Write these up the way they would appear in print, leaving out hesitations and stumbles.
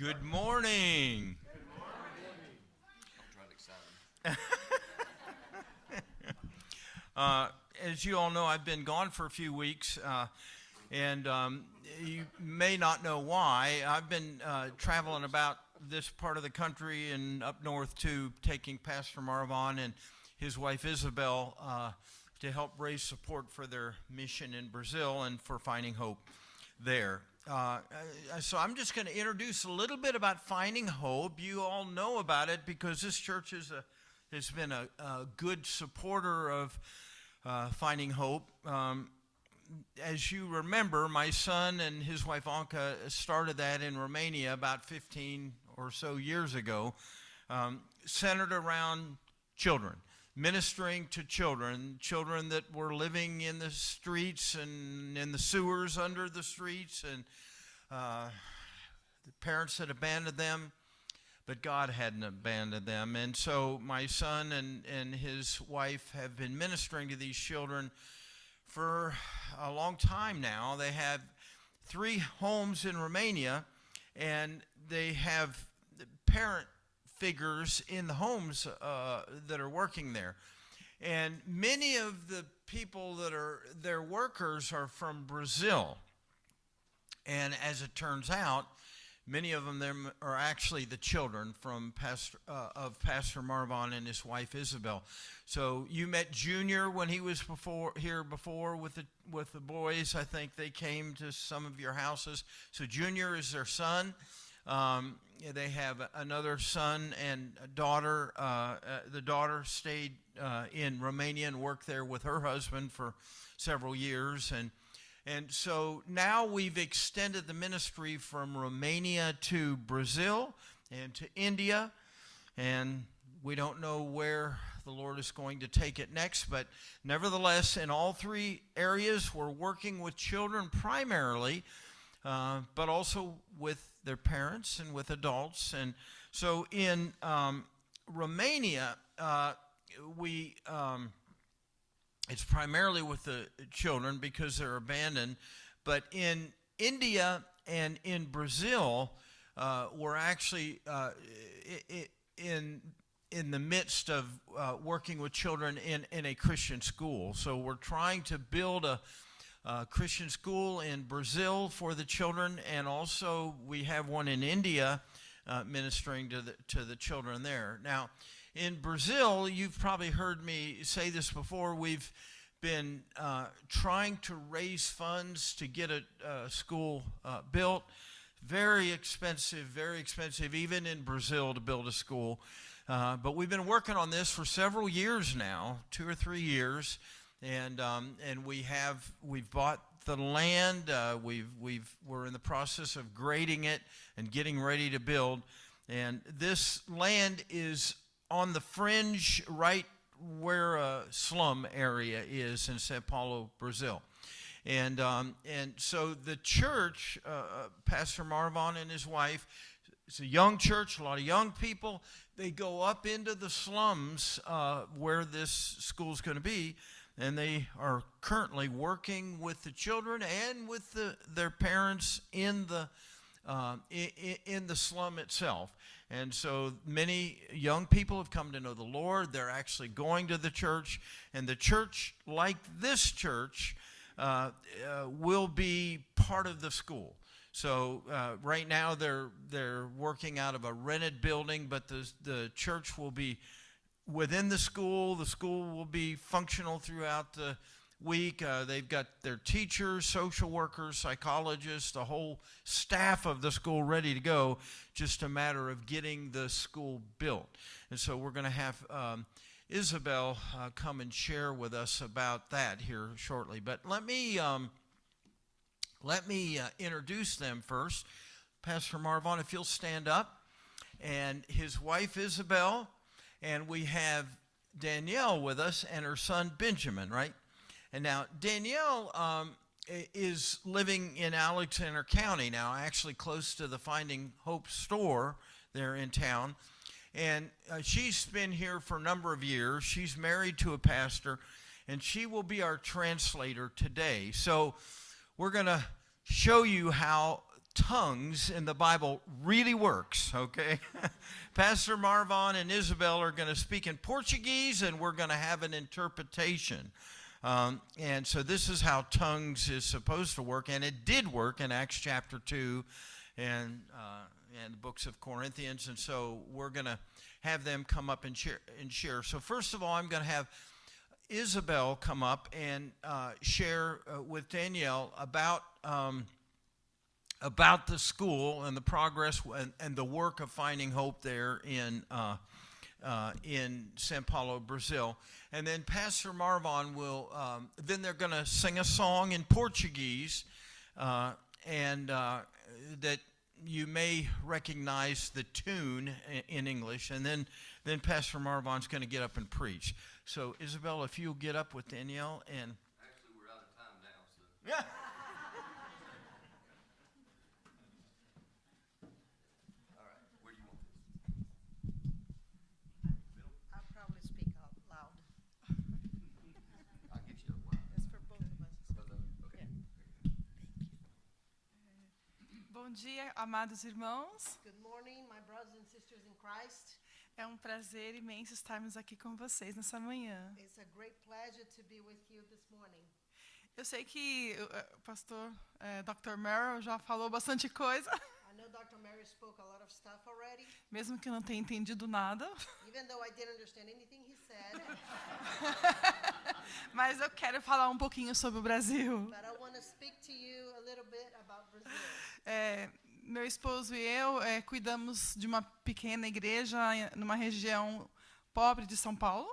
Good morning. As you all know, I've been gone for a few weeks, and you may not know why. I've been traveling about this part of the country and up north too, taking Pastor Marvon and his wife Isabel to help raise support for their mission in Brazil and for Finding Hope there. So I'm just going to introduce a little bit about Finding Hope. You all know about it because this church has been a good supporter of Finding Hope. As you remember, my son and his wife Anka started that in Romania about 15 or so years ago, centered around children, ministering to children that were living in the streets and in the sewers under the streets, and the parents had abandoned them, but God hadn't abandoned them. And so my son and his wife have been ministering to these children for a long time now. They have 3 homes in Romania, and they have parent figures in the homes that are working there. And many of the people that are their workers are from Brazil. And as it turns out, many of them are actually the children from Pastor Marvon and his wife Isabel. So you met Junior when he was here before with the boys. I think they came to some of your houses. So Junior is their son. They have another son and a daughter. The daughter stayed in Romania and worked there with her husband for several years. And so now we've extended the ministry from Romania to Brazil and to India, and we don't know where the Lord is going to take it next, but nevertheless, in all 3 areas, we're working with children primarily, but also with their parents and with adults. And so in Romania, it's primarily with the children because they're abandoned. But in India and in Brazil, we're actually in the midst of working with children in a Christian school. So we're trying to build a Christian school in Brazil for the children, and also we have one in India ministering to the children there. Now, in Brazil, you've probably heard me say this before, we've been trying to raise funds to get a school built. Very expensive, even in Brazil, to build a school. But we've been working on this for several years now, 2 or 3 years, and we've bought the land. We're in the process of grading it and getting ready to build. And this land is on the fringe, right where a slum area is in Sao Paulo, Brazil. And so the church, Pastor Marvon and his wife, it's a young church, a lot of young people. They go up into the slums where this school's going to be, and they are currently working with the children and with their parents in the slum itself. And so many young people have come to know the Lord. They're actually going to the church, and the church, like this church, will be part of the school. So right now they're working out of a rented building, but the church will be within the school. The school will be functional throughout the week. They've got their teachers, social workers, psychologists, the whole staff of the school ready to go. Just a matter of getting the school built. And so we're going to have Isabel come and share with us about that here shortly. But let me introduce them first. Pastor Marvon, if you'll stand up, and his wife Isabel, and we have Danielle with us and her son Benjamin, right? And now Danielle is living in Alexander County now, actually close to the Finding Hope store there in town. And she's been here for a number of years. She's married to a pastor, and she will be our translator today. So we're going to show you how tongues in the Bible really works, okay? Pastor Marvon and Isabel are going to speak in Portuguese, and we're going to have an interpretation. And so this is how tongues is supposed to work, and it did work in Acts chapter 2 and the books of Corinthians. And so we're going to have them come up and share. So first of all, I'm going to have Isabel come up and share with Danielle about the school and the progress and the work of Finding Hope there in São Paulo, Brazil. And then Pastor Marvon will, then they're going to sing a song in Portuguese, and that you may recognize the tune in English. And then Pastor Marvon's going to get up and preach. So, Isabel, if you'll get up with Danielle and... Actually, we're out of time now, so... Yeah. All right, where do you want this? I'll probably speak out loud. I'll get you up loud. It's for both of us. Okay. Bom dia, amados irmãos. Good morning, my brothers and sisters in Christ. É um prazer imenso estarmos aqui com vocês nessa manhã. It's a great pleasure to be with you this morning. Eu sei que o pastor Dr. Merrill já falou bastante coisa, I know Dr. Mary spoke a lot of stuff already, mesmo que eu não tenha entendido nada. even though I didn't understand anything he said. Mas eu quero falar um pouquinho sobre o Brasil. But I want to speak to you a little bit about Brazil. Meu esposo e eu cuidamos de uma pequena igreja numa região pobre de São Paulo.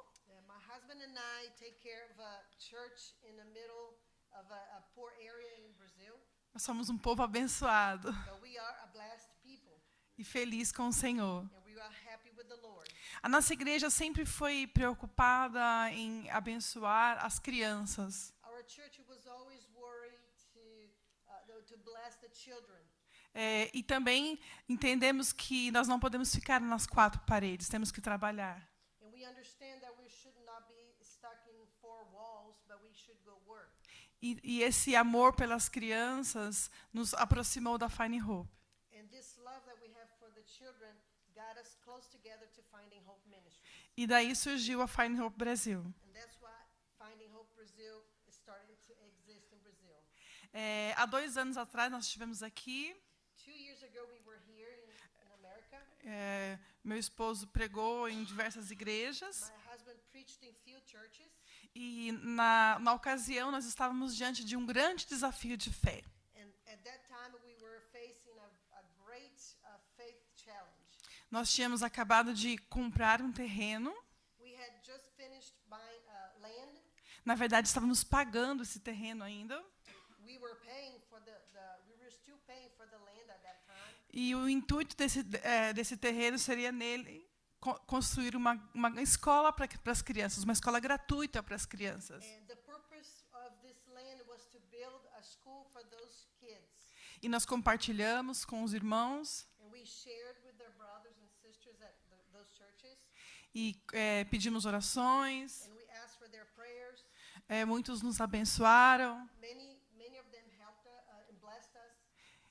My husband and I take care of a church in the middle of a poor area in Brazil. Nós somos um povo abençoado But we are a blessed people, e feliz com o Senhor. and we are happy with the Lord. A nossa igreja sempre foi preocupada em abençoar as crianças. Our church was always worried to bless the children. E também entendemos que nós não podemos ficar nas quatro paredes, temos que trabalhar. And we understand that we should not be stuck in four walls, but we should go work. E esse amor pelas crianças nos aproximou da Finding Hope. And this love that we have for the children got us close together to Finding Hope Ministry. E daí surgiu a Finding Hope Brasil. And that's why Finding Hope Brazil is starting to exist in Brazil. Há 2 anos atrás nós estivemos aqui. 2 years ago we were here in America. Meu esposo pregou em diversas igrejas. My husband preached in few churches. E na ocasião nós estávamos diante de um grande desafio de fé. And at that time we were facing a great faith challenge. Nós tínhamos acabado de comprar um terreno. We had just finished buying land. Na verdade, estávamos pagando esse terreno ainda. We were paying for we were still paying for the land at that time. E o intuito desse terreno seria nele construir uma escola para as crianças, uma escola gratuita para as crianças. And the purpose of this land was to build a school for those kids. E nós compartilhamos com os irmãos And we shared with their brothers and sisters at those churches. e pedimos orações. And we asked for their prayers. Muitos nos abençoaram. Many of them helped and blessed us.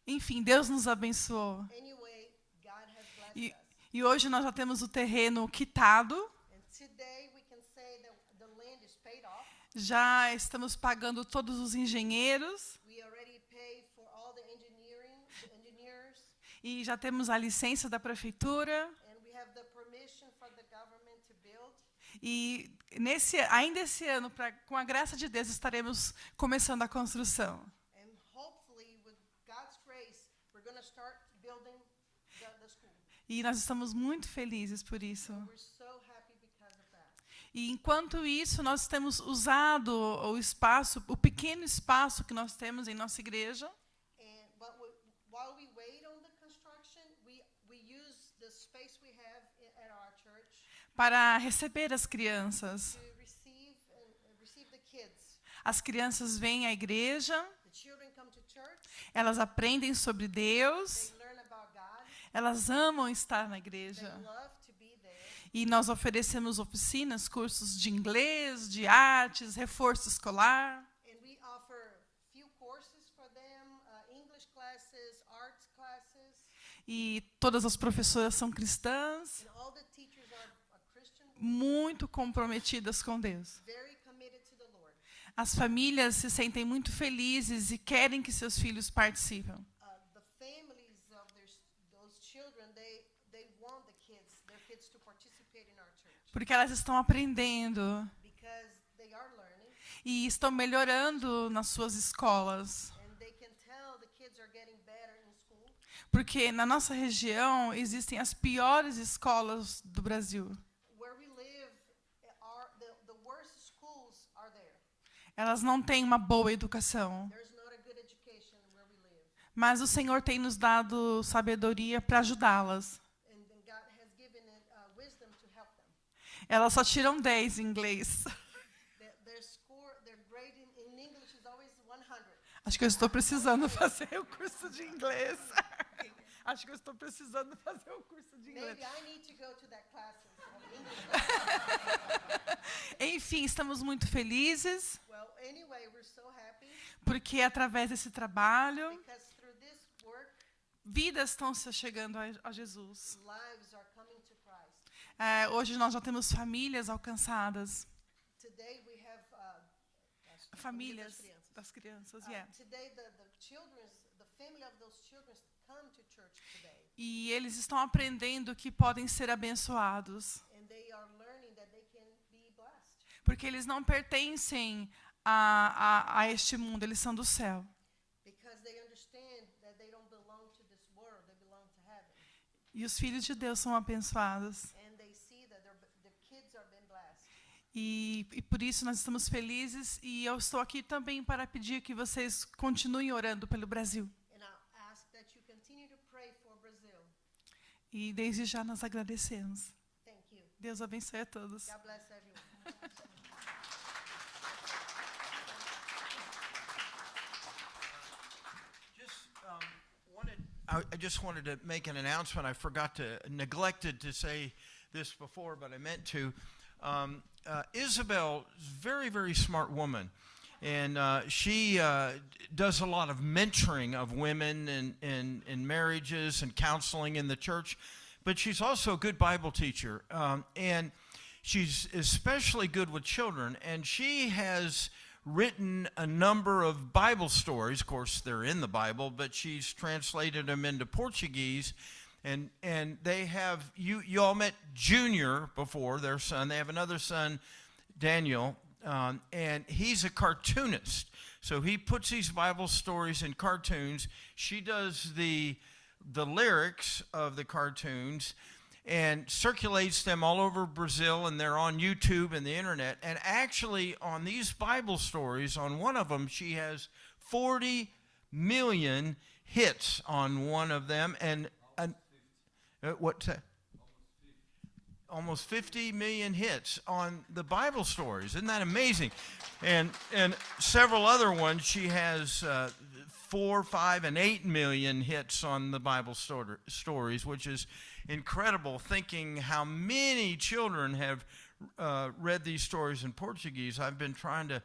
Enfim, Deus nos abençoou. Anyway, God has blessed us. E hoje nós já temos o terreno quitado. And today we can say that the land is paid off. Já estamos pagando todos os engenheiros. We already paid for all the engineers. E já temos a licença da prefeitura. And we have the permission for the government to build. E ainda esse ano, com a graça de Deus, estaremos começando a construção. And hopefully, with God's grace, we're going to start building the school. E nós estamos muito felizes por isso. We're so happy because of that. E enquanto isso, nós temos usado o pequeno espaço que nós temos em nossa igreja. And while we wait on the construction, we use the space we have at our church Para receber as crianças. to receive the kids. As crianças vêm à igreja, The children come to church. elas aprendem sobre Deus, They learn about God. elas amam estar na They igreja. love to be there. E nós oferecemos oficinas, cursos de inglês, de artes, reforço escolar. And we offer few courses for them, English classes, arts E todas as professoras são cristãs, and all the teachers are Christian, muito comprometidas com Deus. very committed to the Lord. As famílias se sentem muito felizes e querem que seus filhos participem. The families of those children, they want their kids to participate in our church Porque elas estão aprendendo because they are learning, e estão melhorando nas suas escolas. and they can tell the kids are getting better in school. Porque na nossa região existem as piores escolas do Brasil. Where we live, the worst schools are there. Elas não têm uma boa educação. There's not a good education where we live. Mas o Senhor tem nos dado sabedoria para ajudá-las. And then God has given it wisdom to help them. Elas só tiram 10 em inglês. Their grade in English is always 100. Acho que eu estou precisando fazer o curso de inglês. Acho que eu estou precisando fazer o curso de inglês. Maybe I need to go to that class of English. Enfim, estamos muito felizes Well, anyway, we're so happy porque através desse trabalho, because through this work, vidas estão se chegando a Jesus. lives are coming to Christ. Hoje nós já temos famílias alcançadas. Today we have Famílias das crianças. das crianças, yeah. Today the family of those children come to church today, E eles estão aprendendo que podem ser abençoados. and they are learning that they can be blessed Porque eles não pertencem a este mundo, eles são do céu. because they understand that they don't belong to this world, they belong to heaven, E os filhos de Deus são abençoados. and they see that their kids are being blessed. E por isso nós estamos felizes. E eu estou aqui também para pedir que vocês continuem orando pelo Brasil. And I ask that you continue to pray for Brazil. E desde já nós agradecemos. Thank you. Deus abençoe a todos. God bless everyone. I just wanted to make an announcement. I neglected to say this before, but I meant to. Isabel is a very, very smart woman. And she does a lot of mentoring of women in marriages and counseling in the church. But she's also a good Bible teacher. And she's especially good with children. And she has written a number of Bible stories. Of course, they're in the Bible, but she's translated them into Portuguese. And they have, you all met Junior before, their son. They have another son, Daniel, and he's a cartoonist. So he puts these Bible stories in cartoons. She does the lyrics of the cartoons and circulates them all over Brazil, and they're on YouTube and the internet. And actually, on these Bible stories, on one of them, she has 40 million hits on one of them. And what's that? Almost 50 million hits on the Bible stories. Isn't that amazing? And several other ones, she has 4, 5, and 8 million hits on the Bible stories, which is incredible, thinking how many children have read these stories in Portuguese. I've been trying to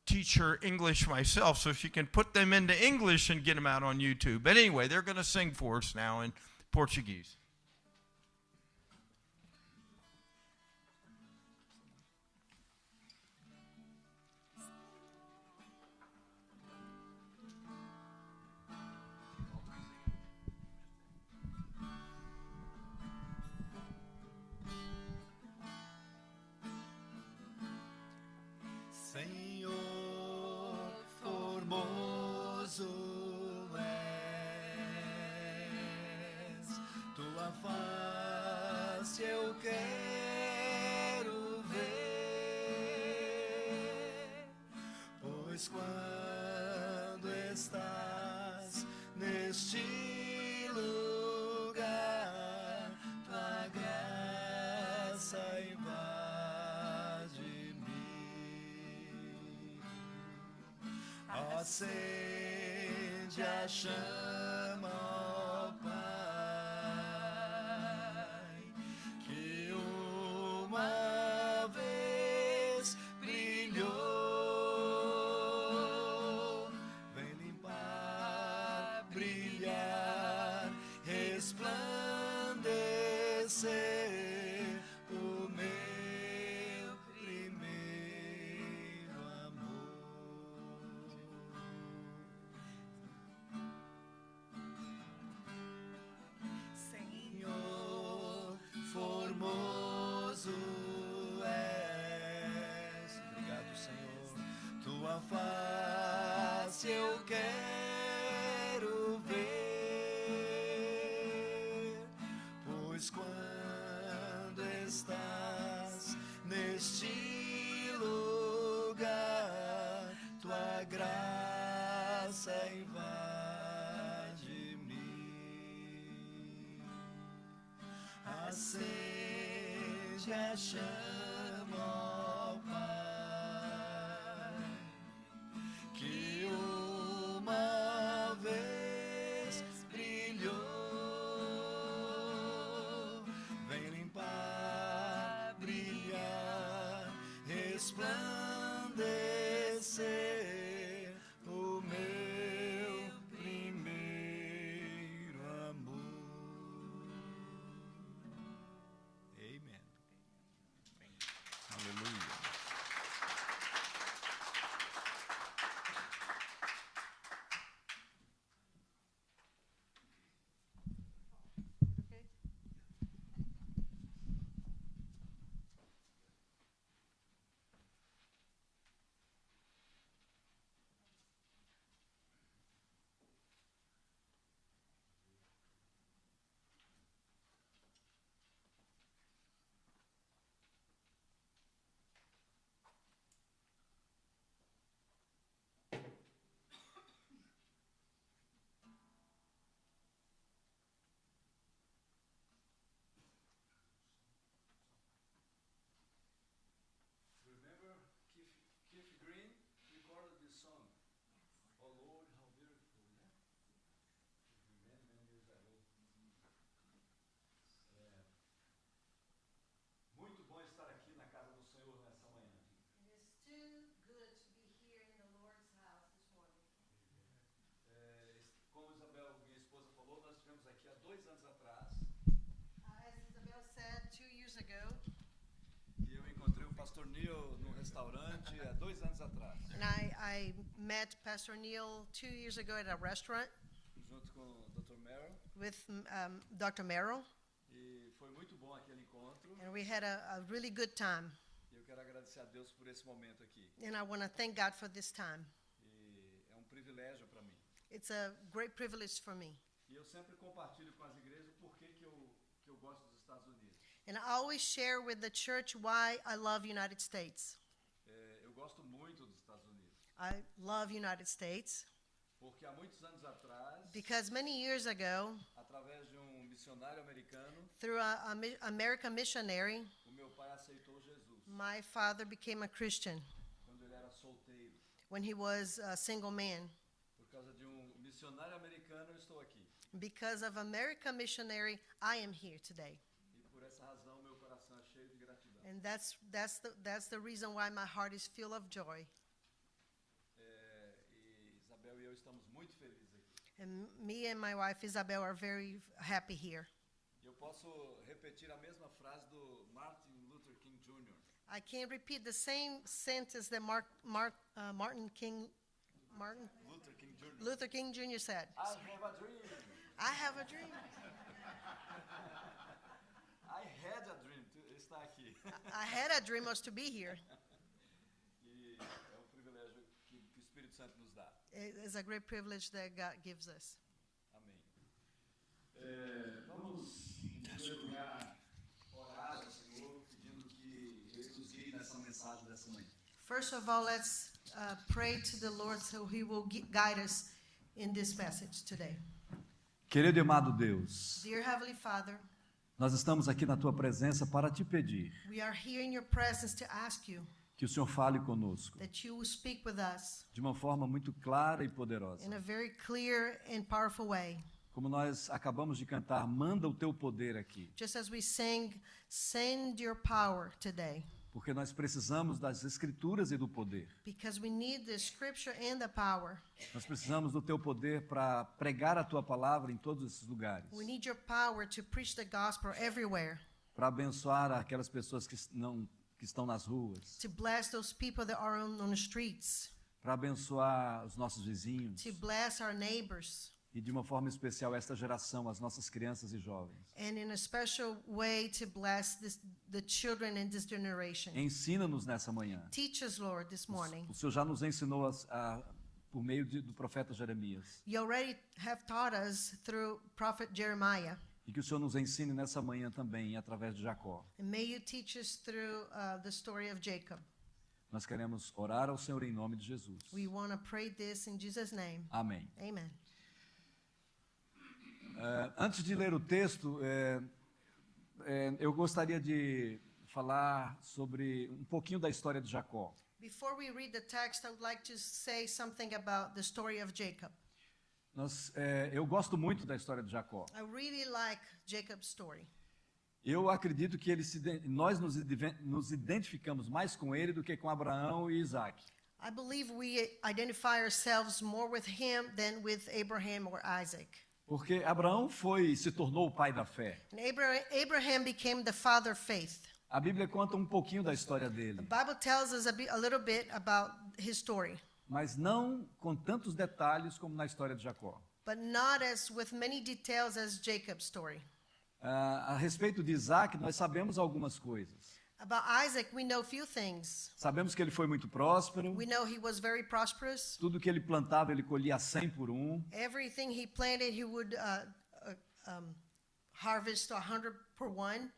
teach her English myself so she can put them into English and get them out on YouTube. But anyway, they're going to sing for us now in Portuguese. Senhor, formoso és, tua face eu quero ver, pois quando estás neste lugar, tua graça acende a chama, ó Pai, que uma vez brilhou, vem limpar, brilhar, tua face eu quero ver, pois quando estás neste lugar, tua graça invade-me, acende a chama, ó Pai, que uma vez brilhou, vem limpar, brilhar, resplandecer o meu primeiro amor. Amen. Aleluia. Okay? Remember Keith Green recorded this song. Oh Lord, how beautiful, né? Many years ago. Muito bom estar aqui na casa do Senhor nessa manhã. It is too good to be here in the Lord's house this morning. Como Isabel, minha esposa, falou, nós estivemos aqui há 2 anos atrás As Isabel said 2 years ago, e eu encontrei o pastor Neil no restaurante há 2 anos atrás, and I met Pastor Neil 2 years ago at a restaurant junto com o Dr. Merrill, with Dr. Merrill, e foi muito bom aquele encontro. and we had a really good time. E eu quero agradecer a Deus por esse momento aqui. And I want to thank God for this time. E é um privilégio para mim. It's a great privilege for me. E eu sempre compartilho com as igrejas por que eu gosto dos Estados Unidos. And I always share with the church why I love United States. Eu gosto muito dos Estados Unidos, I love United States porque há muitos anos atrás, because many years ago, através de um missionário americano, through an American missionary, o meu pai aceitou Jesus my father became a Christian quando ele era solteiro. when he was a single man. Por causa de um missionário americano, eu estou aqui. Because of American missionary, I am here today. E por essa razão, meu coração é cheio de gratidão. And that's the reason why my heart is full of joy. E Isabel e eu estamos muito felizes aqui. And me and my wife Isabel are very happy here. E eu posso repetir a mesma frase do Martin Luther King Jr. I can repeat the same sentence that Martin Luther King Jr. said. I have a dream. I have a dream. I had a dream to estar aqui. I had a dream was to be here. E é um privilégio que o Espírito Santo nos dá. It is a great privilege that God gives us. Amém. Vamos, em primeiro lugar, orar ao Senhor, pedindo que Ele nos guie nessa mensagem dessa manhã. First of all, let's pray to the Lord so He will guide us in this message today. Querido e amado Deus, Dear Heavenly Father, nós estamos aqui na tua presença para te pedir we are here in your presence to ask you que o Senhor fale conosco that you will speak with us de uma forma muito clara e poderosa. in a very clear and powerful way. Como nós acabamos de cantar, manda o teu poder aqui, Just as we sing, send your power today, porque nós precisamos das escrituras e do poder. because we need the scripture and the power. Nós precisamos do teu poder para pregar a tua palavra em todos esses lugares, We need your power to preach the gospel everywhere, para abençoar aquelas pessoas que estão nas ruas, to bless those people that are on the streets, para abençoar os nossos vizinhos, to bless our neighbors, e de uma forma especial esta geração, as nossas crianças e jovens. and in a special way to bless the children in this generation. Ensina-nos nessa manhã. Teach us, Lord, this morning. O Senhor já nos ensinou por meio do profeta Jeremias. You already have taught us through Prophet Jeremiah, E que o Senhor nos ensine nessa manhã também, através de Jacó. and may you teach us through the story of Jacob. Nós queremos orar ao Senhor em nome de Jesus. We want to pray this in Jesus' name. Amém. Amen. Antes de ler o texto, eu gostaria de falar sobre um pouquinho da história de Jacó. Before we read the text, I would like to say something about the story of Jacob. Eu gosto muito da história de Jacó. I really like Jacob's story. Eu acredito que nós nos identificamos mais com ele do que com Abraão e Isaac. I believe we identify ourselves more with him than with Abraham or Isaac. Porque Abraão se tornou o pai da fé. And Abraham became the father of faith. A Bíblia conta um pouquinho da história dele, The Bible tells us a little bit about his story, mas não com tantos detalhes como na história de Jacó. but not as with many details as Jacob's story. A respeito de Isaac, nós sabemos algumas coisas. About Isaac, we know few things. Sabemos que ele foi muito próspero. We know he was very prosperous. Tudo que ele plantava, ele colhia 100 por 1. Everything he planted, he would harvest 100 per one.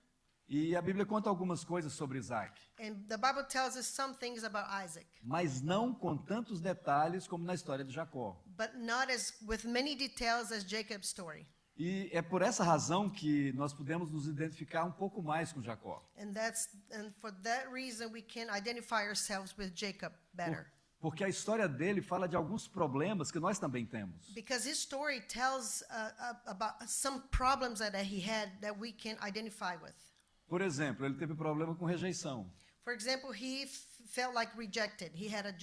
E a Bíblia conta algumas coisas sobre Isaac, And the Bible tells us some things about Isaac, mas não com tantos detalhes como na história de Jacó. but not as with many details as Jacob's story. E é por essa razão que nós podemos nos identificar um pouco mais com Jacó. And for that reason we can identify ourselves with Jacob better. Porque a história dele fala de alguns problemas que nós também temos. Because his story tells about some problems that he had that we can identify with. Por exemplo, ele teve problema com rejeição. For example, he felt like rejected. He had a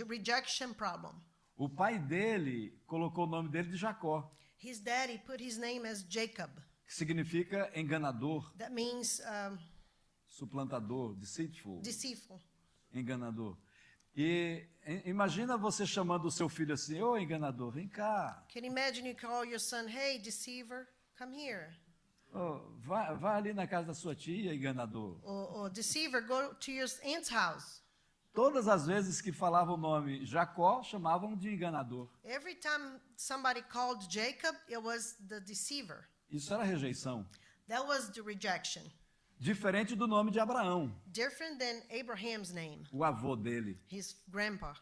rejection problem. O pai dele colocou o nome dele de Jacó, His daddy put his name as Jacob. que significa enganador, That means suplantador, deceitful, deceitful. enganador. E imagina você chamando o seu filho assim: ô enganador, vem cá. Can you imagine you call your son, hey, deceiver, come here. Oh, vá ali na casa da sua tia, enganador. Or deceiver, go to your aunt's house. Todas as vezes que falavam o nome Jacó, chamavam de enganador. Every time somebody called Jacob, it was the deceiver. Isso era rejeição. That was the rejection. Diferente do nome de Abraão, Different than Abraham's name, o avô dele. his grandpa.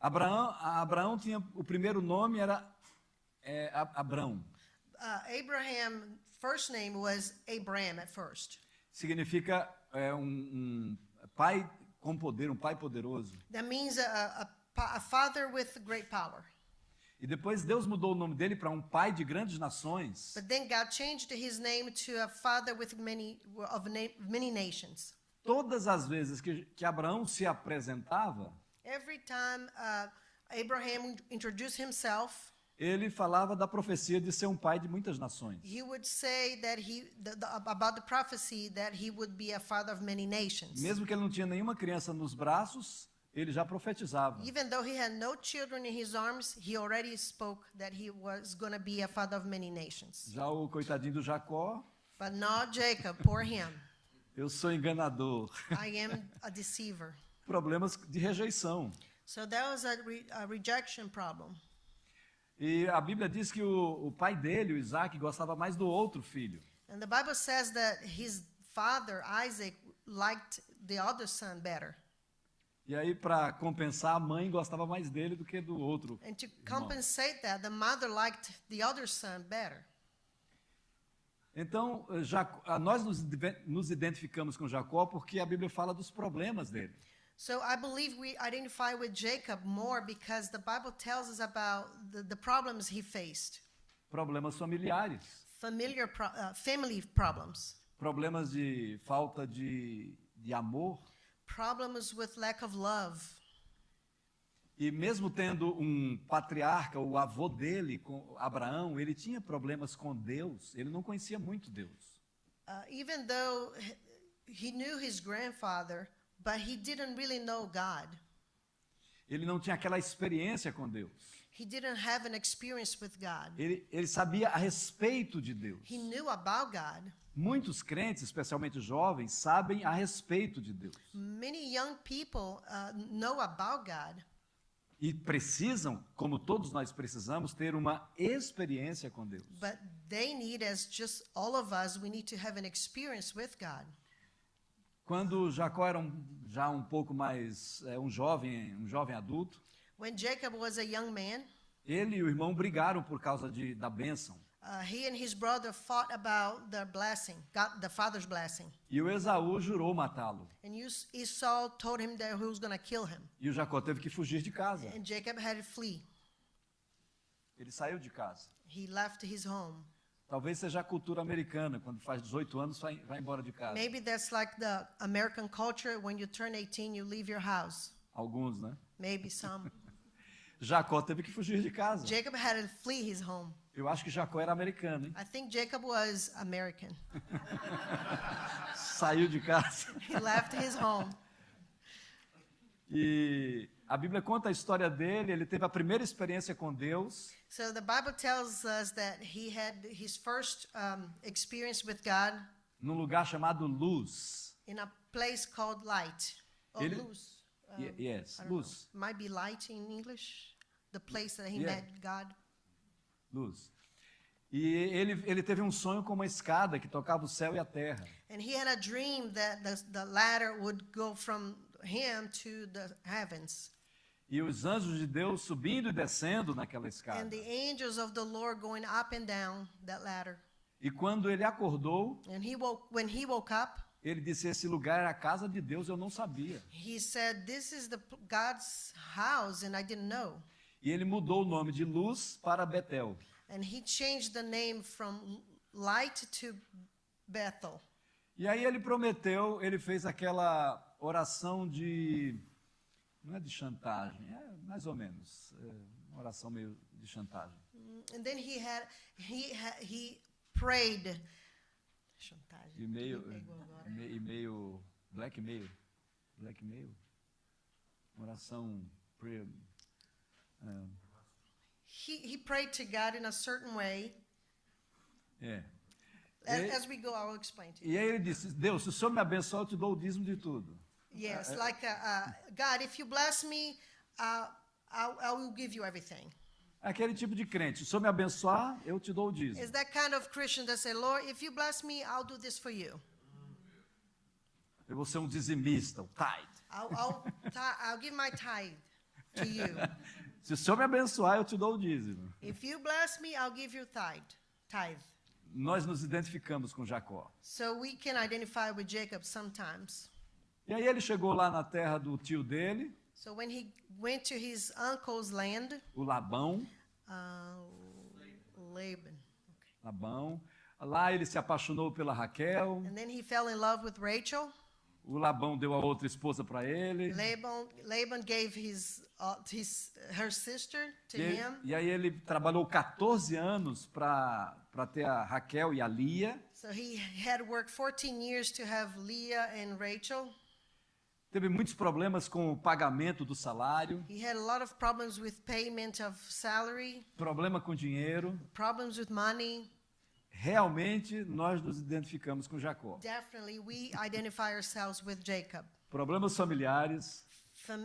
Abraão tinha, o primeiro nome era Abrão. Abraham first name was Abram at first. Significa um pai com poder, um pai poderoso. That means a father with great power. E depois Deus mudou o nome dele para um pai de grandes nações. But then God changed his name to a father with many nations. Todas as vezes que Abraão se apresentava, Every time Abraham introduced himself, ele falava da profecia de ser um pai de muitas nações. he would say that about the prophecy that he would be a father of many nations. Mesmo que ele não tinha nenhuma criança nos braços, ele já profetizava. Even though he had no children in his arms, he already spoke that he was going to be a father of many nations. Já o coitadinho do Jacó: But not Jacob, poor him. eu sou enganador. I am a deceiver. Problemas de rejeição. So that was a rejection problem. E a Bíblia diz que o pai dele, o Isaac, gostava mais do outro filho. And the Bible says that his father, Isaac, liked the other son better. E aí, para compensar, a mãe gostava mais dele do que do outro. And to compensate that, the mother liked the other son better. Então, nós nos identificamos com Jacó porque a Bíblia fala dos problemas dele. So I believe we identify with Jacob more because the Bible tells us about the problems he faced. Problemas familiares. Family problems. Problemas de falta de amor. Problems with lack of love. E mesmo tendo um patriarca, o avô dele, Abraão, ele tinha problemas com Deus. Ele não conhecia muito Deus. Even though he knew his grandfather, but he didn't really know God. Ele não tinha aquela experiência com Deus. He didn't have an experience with God. Ele sabia a respeito de Deus. He knew about God. Muitos crentes, especialmente jovens, sabem a respeito de Deus. Many young people know about God. E precisam, como todos nós precisamos, ter uma experiência com Deus. But they need, as just all of us, we need to have an experience with God. Quando Jacó era já um pouco mais um jovem adulto, When Jacob was a young man, ele e o irmão brigaram por causa da bênção. he and his brother fought about the blessing, God, the father's blessing. E o Esaú jurou matá-lo. And Esau told him that he was going to kill him. E o Jacó teve que fugir de casa. And Jacob had to flee. Ele saiu de casa. He left his home. Talvez seja a cultura americana, quando faz 18 anos, vai embora de casa. Maybe that's like the American culture. When you turn 18, you leave your house. Alguns, né? Maybe some. Jacó teve que fugir de casa. Jacob had to flee his home. Eu acho que Jacó era americano, hein? I think Jacob was American. Saiu de casa. He left his home. E a Bíblia conta a história dele, ele teve a primeira experiência com Deus. So the Bible tells us that he had his first experience with God Num lugar chamado Luz. in a place called Light. Or Ele- Luz. Yes, I don't Luz. know. Might be Light in English. The place that he Yeah. met God. Luz. E ele teve um sonho com uma escada que tocava o céu e a terra. And he had a dream that the ladder would go from him to the heavens. E os anjos de Deus subindo e descendo naquela escada. And the angels of the Lord going up and down that ladder. E quando ele acordou, And when he woke up, ele disse: esse lugar é a casa de Deus, eu não sabia. he said, "This is God's house, and I didn't know." E ele mudou o nome de Luz para Betel. And he changed the name from Light to Bethel. E aí ele prometeu, ele fez aquela oração de... Não é de chantagem, é mais ou menos. Uma oração meio de chantagem. And then he prayed. Chantagem. E meio... Me pegou agora. E meio... Blackmail. Uma oração... He prayed to God in a certain way. É. As we go, I will explain to you. E aí ele disse: Deus, se o Senhor me abençoar, eu te dou o dízimo de tudo. Yes, like God, if you bless me, I will give you everything. Aquele tipo de crente: se o Senhor me abençoar, eu te dou o dízimo. Is that kind of Christian that say, Lord, if you bless me, I'll do this for you. Eu vou ser um dizimista, o tithe. I'll give my tithe to you. Se o Senhor me abençoar, eu te dou o dízimo. If you bless me, I'll give you tithe. Nós nos identificamos com Jacó. So we can identify with Jacob sometimes. E aí ele chegou lá na terra do tio dele, So when he went to his uncle's land, o Labão. Laban, Labão. Lá ele se apaixonou pela Raquel. and then he fell in love with Rachel. O Labão deu a outra esposa para ele. Laban gave her sister to him. E aí ele trabalhou 14 anos para ter a Raquel e a Lia. So he had worked 14 years to have Leah and Rachel. Teve muitos problemas com o pagamento do salário, He had a lot of problems with payment of salary, problema com dinheiro. problems with money. Realmente nós nos identificamos com Jacó. Definitely, we identify ourselves with Jacob. Problemas familiares,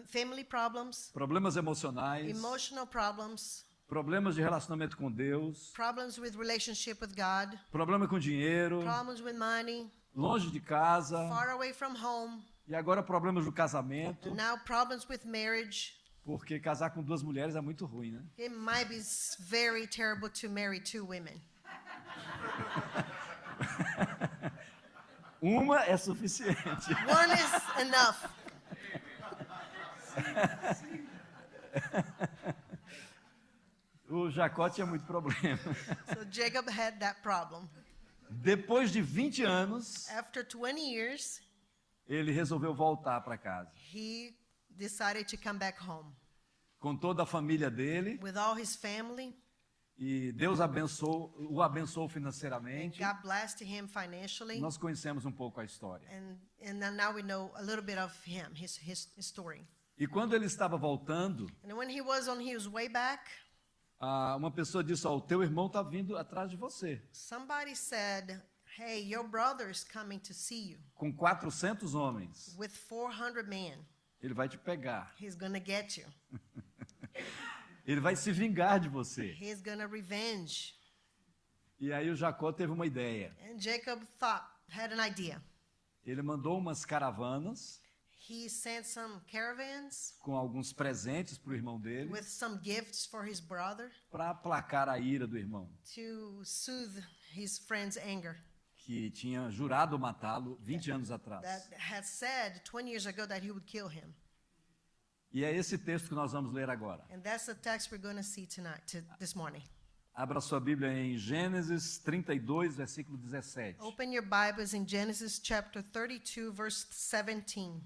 Family problems, problemas emocionais, emotional problems, problemas de relacionamento com Deus, problems with relationship with God, problema com dinheiro, problems with money, longe de casa, far away from home, e agora problemas do casamento, and now problems with marriage. porque casar com duas mulheres é muito ruim, né? It might be very terrible to marry two women. Uma é suficiente. One is enough. O Jacó tinha muito problema. So Jacob had that problem. Depois de 20 anos, After 20 years, ele resolveu voltar para casa. he decided to come back home Com toda a família dele, with all his family. e Deus o abençoou financeiramente. God blessed him financially. Nós conhecemos um pouco a história. And then now we know a little bit of him, his story. E quando ele estava voltando, And when he was on his way back, uma pessoa disse: ó, o teu irmão está vindo atrás de você, somebody said, hey, your brother is coming to see you com 400 homens. with 400 men. Ele vai te pegar. He's going to get you. Ele vai se vingar de você. He's going to revenge. E aí o Jacó teve uma ideia. And Jacob had an idea. Ele mandou umas caravanas He sent some caravans com alguns presentes para o irmão dele, with some gifts for his brother para aplacar a ira do irmão, to soothe his friend's anger que tinha jurado matá-lo 20 anos atrás. that had said 20 years ago that he would kill him. E é esse texto que nós vamos ler agora. And that's the text we're going to see this morning. Abra sua Bíblia em Gênesis 32, versículo 17. Open your Bibles in Genesis chapter 32, verse 17.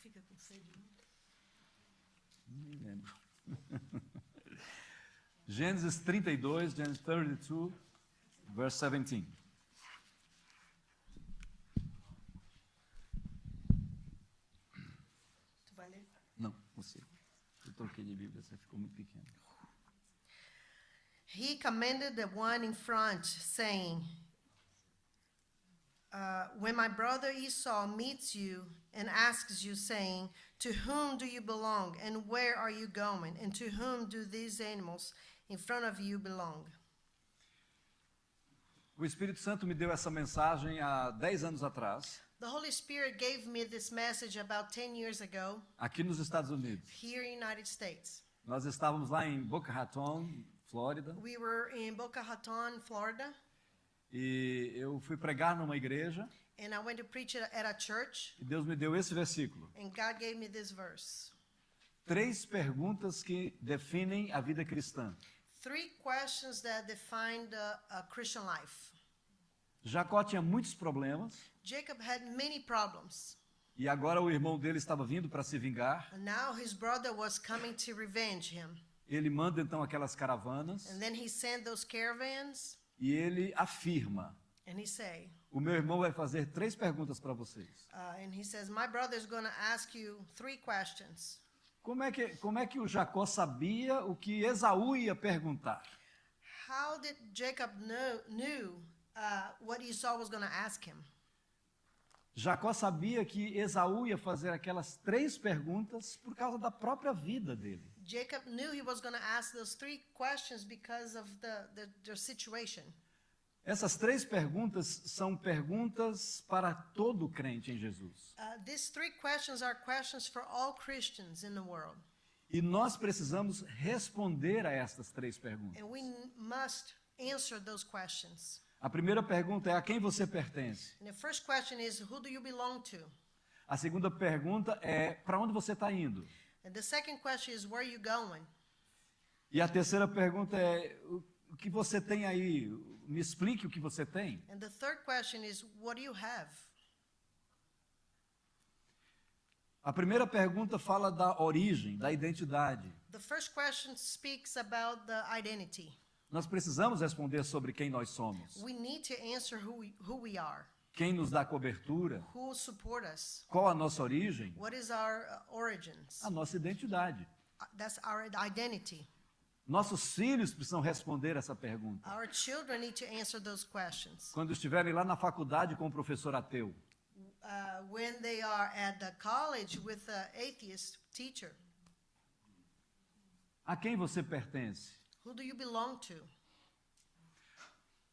Fica com sede, Nem lembro. Gênesis 32, Genesis 32, verse 17. Tu vai ler? Não, você. Eu troquei de Bíblia, você ficou muito pequeno. He commanded the one in front, saying, when my brother Esau meets you and asks you, saying, to whom do you belong, and where are you going, and to whom do these animals in front of you belong? O Espírito Santo me deu essa mensagem há 10 anos atrás, The Holy Spirit gave me this message about 10 years ago aqui nos Estados Unidos. here in the United States. Nós estávamos lá em Boca Raton, Flórida, We were in Boca Raton, Florida, e eu fui pregar numa igreja and I went to preach at a church, e Deus me deu esse versículo. and God gave me this verse. 3 perguntas que definem a vida cristã. 3 questions that define a Christian life. Jacó tinha muitos problemas Jacob had many problems, e agora o irmão dele estava vindo para se vingar. and now his brother was coming to revenge him. Ele manda então aquelas caravanas And then he sent those caravans, e ele afirma: and he say, o meu irmão vai fazer 3 perguntas para vocês. and he says, my brother is going to ask you 3 questions. Como é que o Jacó sabia o que Esaú ia perguntar? How did Jacob knew what Esau was going to ask him? Jacó sabia que Esaú ia fazer aquelas 3 perguntas por causa da própria vida dele. Jacob knew he was going to ask those 3 questions because of their situation. Essas 3 perguntas são perguntas para todo crente em Jesus. These 3 questions are questions for all Christians in the world. E nós precisamos responder a estas 3 perguntas. And we must answer those questions. A primeira pergunta é: a quem você pertence? And the first question is, who do you belong to? A segunda pergunta é: para onde você está indo? And the second question is, where are you going? E a terceira pergunta é: o que você tem aí? Me explique o que você tem. And the third question is, what do you have? A primeira pergunta fala da origem, da identidade. The first question speaks about the identity. Nós precisamos responder sobre quem nós somos. We need to answer who we are, Quem nos dá cobertura? who support us, Qual a nossa origem? what is our origins. A nossa identidade. That's our identity. Nossos filhos precisam responder essa pergunta. Our children need to answer those questions. Quando estiverem lá na faculdade com o professor ateu. When they are at the college with an atheist teacher, A quem você pertence? who do you belong to?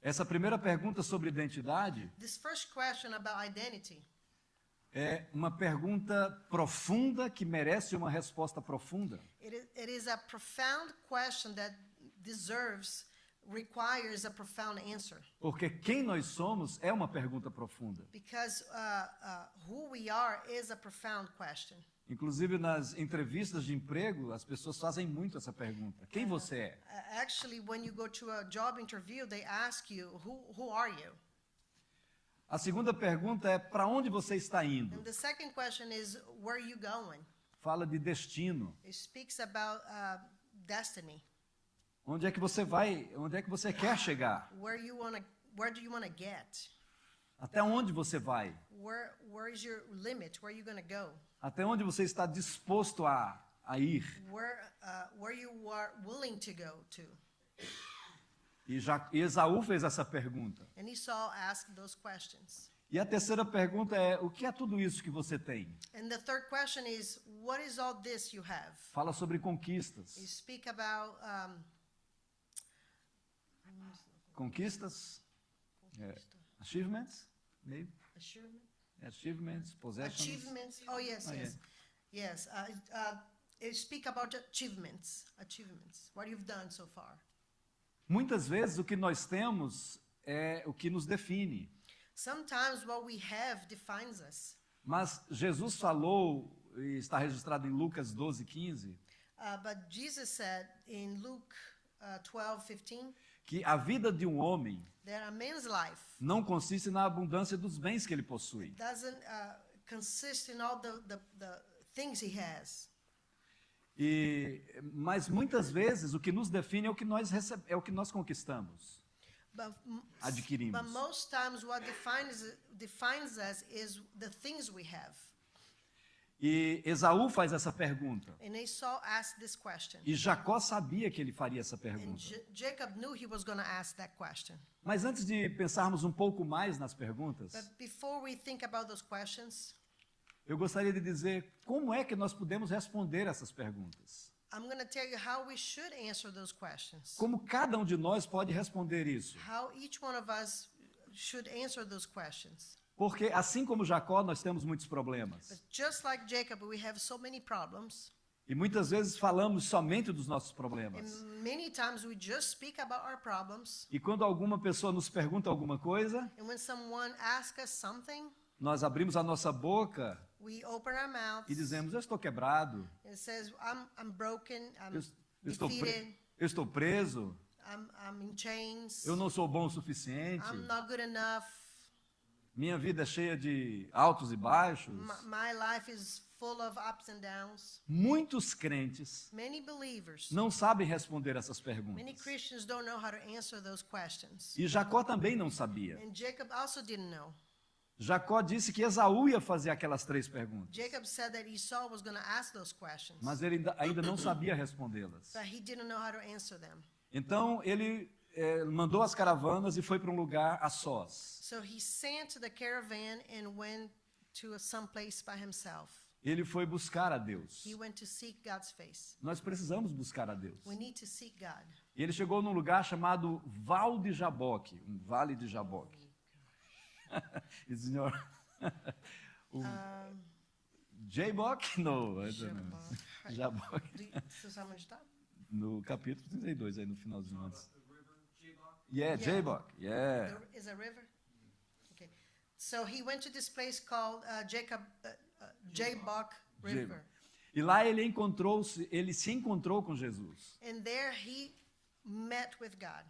Essa primeira pergunta sobre identidade This first question about identity é uma pergunta profunda que merece uma resposta profunda. it is a profound question that requires a profound answer. Porque quem nós somos é uma pergunta profunda. Because who we are is a profound question. Inclusive nas entrevistas de emprego, as pessoas fazem muito essa pergunta. Quem você é? Actually, when you go to a job interview, they ask you, who are you? A segunda pergunta é: para onde você está indo? And the second question is, where are you going? Fala de destino. It speaks about destiny. Onde é que você vai? Onde é que você quer chegar? Where do you want to get? Até onde você vai? Where is your limit? Where are you going to go? Até onde você está disposto a ir? Where you are willing to go to? E Esaú fez essa pergunta. And Esau asked those questions. E a terceira pergunta é: o que é tudo isso que você tem? And the third question is, what is all this you have? Fala sobre You conquistas. speak about Conquistas? Achievements? Maybe? assurance? Achievements, possessions. Achievements. Oh, yes, Oh, yes. Yes. You speak about achievements. Achievements. What you've done so far. Muitas vezes o que nós temos é o que nos define. Sometimes what we have defines us. Mas Jesus falou, e está registrado em Lucas 12:15, But Jesus said in Luke 12:15 que a vida de um homem that a man's life não consiste na abundância dos bens que ele possui. doesn't consist in all the things he has. Mas muitas vezes o que nos define é o que nós é o que nós conquistamos, adquirimos. But most times what defines us is the things we have. E Esaú faz essa pergunta. And Esau asked this question. E Jacó sabia que ele faria essa And pergunta. Jacob knew he was going to ask that question. Mas antes de pensarmos um pouco mais nas perguntas, But before we think about those questions, eu gostaria de dizer como é que nós podemos responder essas perguntas. I'm going to tell you how we should answer those questions. Como cada um de nós pode responder isso. How each one of us should answer those questions. Porque assim como Jacó, nós temos muitos problemas. But just like Jacob, we have so many problems. E muitas vezes falamos somente dos nossos problemas. And many times we just speak about our problems. E quando alguma pessoa nos pergunta alguma coisa, And when someone asks us something, nós abrimos a nossa boca we open our mouths. e dizemos: eu estou quebrado, And it says, I'm broken, eu, I'm eu estou defeated, eu estou preso, I'm in chains, eu não sou bom o suficiente, I'm not good enough, minha vida é cheia de altos e baixos. my life is full of ups and downs. Muitos crentes Many believers, não sabem responder essas many perguntas. Christians don't know how to answer those questions. E Jacó também não sabia. And Jacob also didn't know. Jacó disse que Esaú ia fazer aquelas 3 perguntas, Jacob said that Esau was going to ask those questions, mas ele ainda não sabia respondê-las. but he didn't know how to answer them. Então ele mandou as caravanas e foi para um lugar a sós. So he sent the caravan and went to some place by himself. Ele foi buscar a Deus. He went to seek God's face. Nós precisamos buscar a Deus. We need to seek God. E ele chegou num lugar chamado Val de Jaboque, um vale de Jaboque. E senhor, Jaboque? Não, Jaboque. Você sabe onde está? No capítulo 32, aí no finalzinho antes. Yeah, Jaboque, yeah. There is a river? Okay. So he went to this place called Jabbok River. E lá ele se encontrou com Jesus, And there he met with God,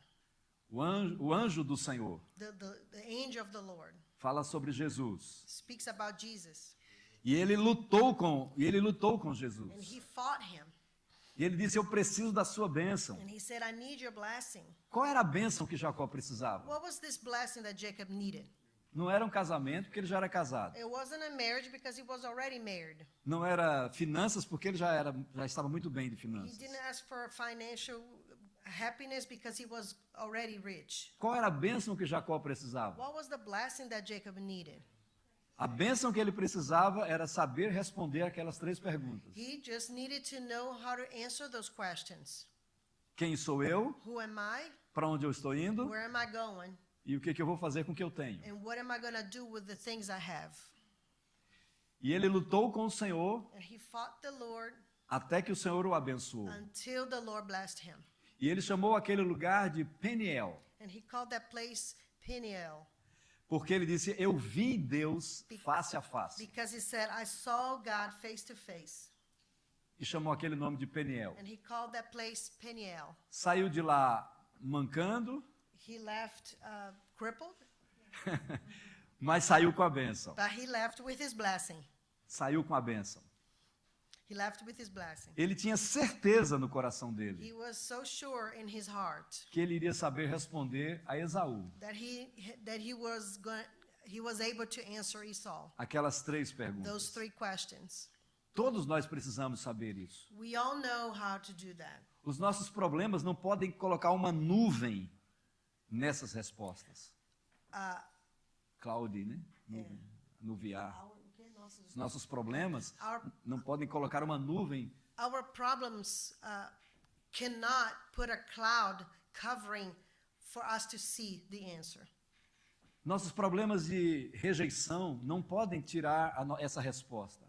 o anjo do Senhor. the angel of the Lord. Fala sobre Jesus. Speaks about Jesus. E ele lutou com Jesus. And he fought him. E ele disse: eu preciso da sua bênção. And he said, I need your blessing. Qual era a bênção que Jacó precisava? What was this blessing that Jacob needed? Não era um casamento, porque ele já era casado. It wasn't a marriage because he was already married. Não era finanças, porque ele já estava muito bem de He finanças. didn't ask for financial happiness because he was already rich. Qual era a bênção que Jacó precisava? What was the blessing that Jacob needed? A bênção que ele precisava era saber responder aquelas 3 perguntas. He just needed to know how to answer those questions. Quem sou eu? Who am I? Para onde eu estou indo? Where am I going? E o que eu vou fazer com o que eu tenho? And what am I going to do with the things I have? E ele lutou com o Senhor And he fought the Lord até que o Senhor o abençoou. until the Lord blessed him. E ele chamou aquele lugar de Peniel, And he called that place Peniel porque ele disse: eu vi Deus face a face. because he said, I saw God face to face. E chamou aquele nome de Peniel. And he called that place Peniel. Saiu de lá mancando, He left crippled, mas saiu com a bênção. but he left with his blessing. Saiu com a bênção. He left with his blessing. Ele tinha certeza no coração dele He was so sure in his heart que ele iria saber responder a Esaú. that he was he was able to answer Esau. Aquelas 3 Those perguntas. 3 questions. Todos nós precisamos saber isso. We all know how to do that. Os nossos problemas não podem colocar uma nuvem nessas respostas. Cloud, né? Nuviar. Os nossos problemas não podem colocar uma nuvem. Our problems cannot put a cloud covering for us to see the answer. Nossos problemas de rejeição não podem tirar essa resposta.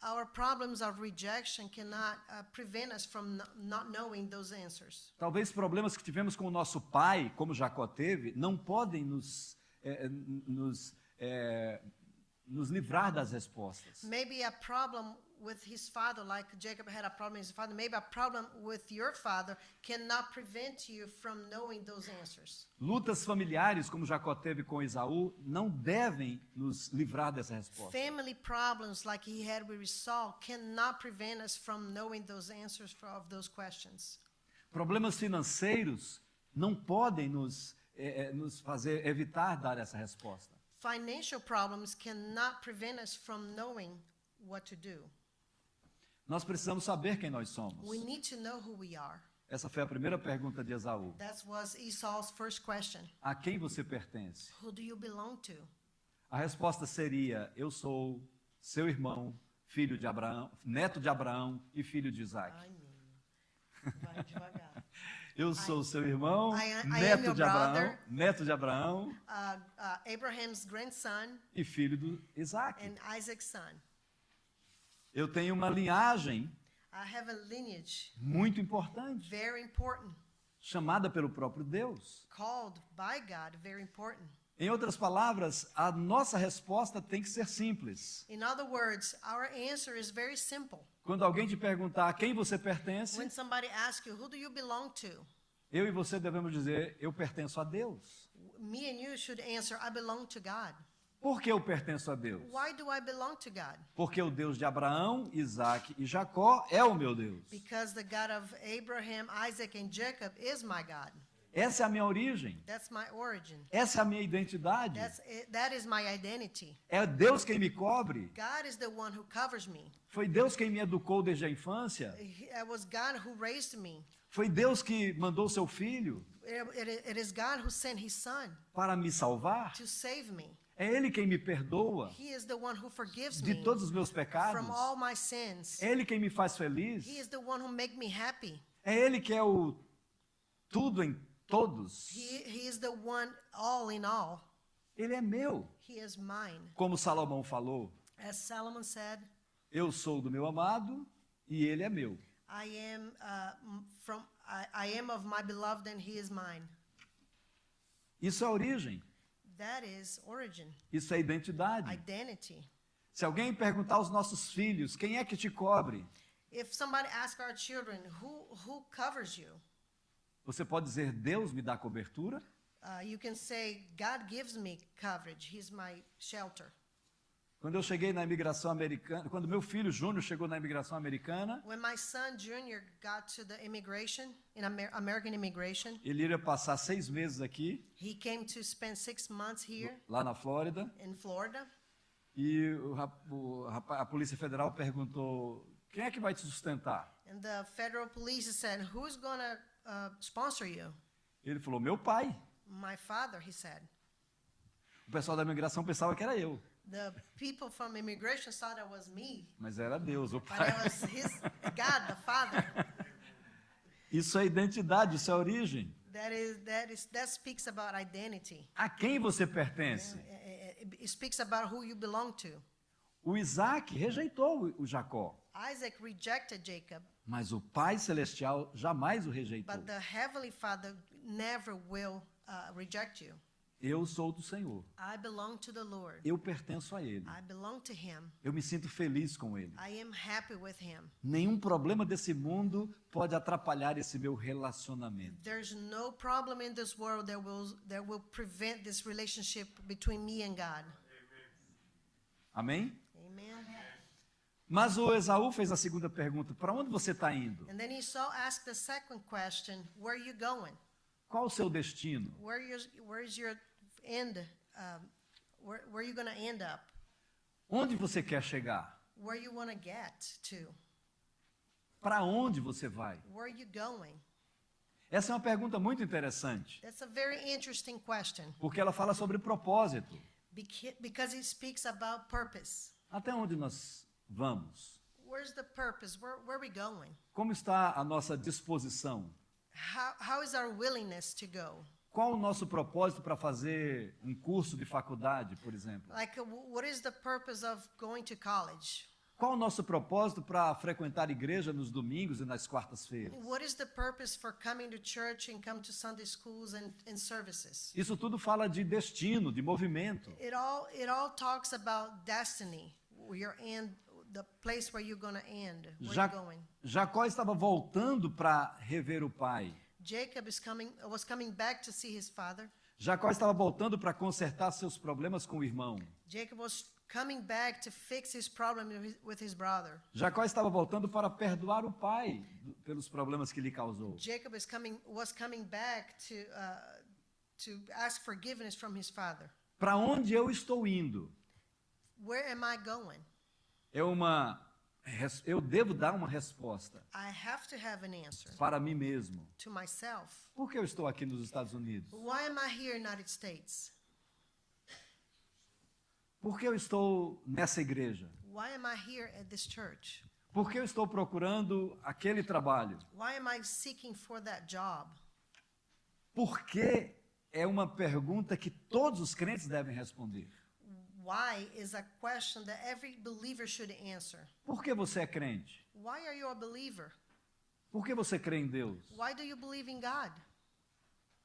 Our problems of rejection cannot prevent us from not knowing those answers. Talvez problemas que tivemos com o nosso pai, como Jacó teve, não podem nos livrar das respostas. Maybe a problem with his father, like Jacob had a problem with his father, maybe a problem with your father cannot prevent you from knowing those answers. Lutas familiares, como Jacó teve com Esaú, não devem nos livrar dessa resposta. Family problems like he had with Esau cannot prevent us from knowing those answers of those questions. Problemas financeiros não podem nos fazer evitar dar essa resposta. Financial problems cannot prevent us from knowing what to do. Nós precisamos saber quem nós somos. We need to know who we are. Essa foi a primeira pergunta de Esaú. That was Esau's first question. A quem você pertence? Who do you belong to? A resposta seria: eu sou seu irmão, filho de Abraão, neto de Abraão e filho de Isaac. Ai, menino. Vai devagar. Eu sou seu irmão, I am neto your de Abraão, brother. neto de Abraão Abraham's grandson e filho de Isaac. and Isaac's son. Eu tenho uma linhagem I have a lineage, muito importante, very important, chamada pelo próprio Deus. called by God, very important. Em outras palavras, a nossa resposta tem que ser simples. In other words, our answer is very simple. Quando alguém te perguntar a quem você pertence, When somebody asks you, who do you belong to? eu e você devemos dizer: eu pertenço a Deus. Me and you should answer, I belong to God. Por que eu pertenço a Deus? Why do I belong to God? Porque o Deus de Abraão, Isaac e Jacó é o meu Deus. Because the God of Abraham, Isaac, and Jacob is my God. Essa é a minha origem. That's my origin. Essa é a minha identidade. That is my identity. É Deus quem me cobre. God is the one who covers me. Foi Deus quem me educou desde a infância. It was God who raised me. Foi Deus que mandou seu filho It is God who sent his son para me salvar. to save me. É Ele quem me perdoa He is the one who forgives de me todos os meus pecados. from all my sins. É Ele quem me faz feliz. He is the one who makes me happy. É Ele que é o tudo em todos. He is the one all in all. Ele é meu. He is mine. Como Salomão falou, As Solomon said, eu sou do meu amado e ele é meu. I am of my beloved and he is mine. Isso é origem. That is origin, Isso é identidade. identity. Se alguém perguntar aos nossos filhos, quem é que te cobre? If somebody asks our children, who covers you? Você pode dizer, Deus me dá cobertura? You can say, God gives me coverage. He's my shelter. Quando eu cheguei na imigração americana, quando meu filho Júnior chegou na imigração americana, When my son Junior got to the immigration, in American immigration, ele iria passar 6 meses aqui, he came to spend 6 months here lá na Flórida, in Florida. e a Polícia Federal perguntou, quem é que vai te sustentar? And the federal police said, who's going to sponsor you? Ele falou, meu pai. My father, he said. O pessoal da imigração pensava que era eu, The people from immigration thought it was me, mas era Deus, o but pai. it was God, the Father. Isso é identidade, isso é origem. That speaks about identity. A quem você pertence? It speaks about who you belong to. O Isaac rejeitou o Jacó, Isaac rejected Jacob, mas o Pai Celestial jamais o rejeitou. but the Heavenly Father never will reject you. Eu sou do Senhor. I belong to the Lord. Eu pertenço a Ele. I belong to Him. Eu me sinto feliz com Ele. I am happy with Him. Nenhum problema desse mundo pode atrapalhar esse meu relacionamento. There's no problem in this world that will prevent this relationship between me and God. Amém? Amen. Mas o Esaú fez a segunda pergunta: para onde você está indo? And then Esau asked the second question, where are you going? Qual o seu destino? Where is your end? Where are you going to end up? Onde você quer chegar? Where you want to get to? Para onde você vai? Where are you going? Essa é uma pergunta muito interessante, That's a very interesting question porque ela fala sobre propósito. because it speaks about purpose. Até onde nós vamos? Where's the purpose? Where are we going? Como está a nossa disposição? How is our willingness to go? Qual o nosso propósito para fazer um curso de faculdade, por exemplo? Like, what is the purpose of going to college? Qual o nosso propósito para frequentar igreja nos domingos e nas quartas-feiras? What is the purpose for coming to church and come to Sunday schools and services? Isso tudo fala de destino, de movimento. It all talks about destiny. Your end, the place where you're going to end. Where you're going. Jacó estava voltando para rever o pai. Jacob was coming back to see his father. Jacó estava voltando para consertar seus problemas com o irmão. Jacob was coming back to fix his problem with his brother. Jacó estava voltando para perdoar o pai pelos problemas que lhe causou. Jacob was coming back to ask forgiveness from his father. Para onde eu estou indo? Where am I going? Eu devo dar uma resposta I have to have an answer para mim mesmo. to myself. Por que eu estou aqui nos Estados Unidos? Why am I here in the United States? Por que eu estou nessa igreja? Why am I here at this church? Por que eu estou procurando aquele trabalho? Why am I seeking for that job? Por que é uma pergunta que todos os crentes devem responder. Why is a question that every believer should answer. Por que você é crente? Why are you a believer? Por que você crê em Deus? Why do you believe in God?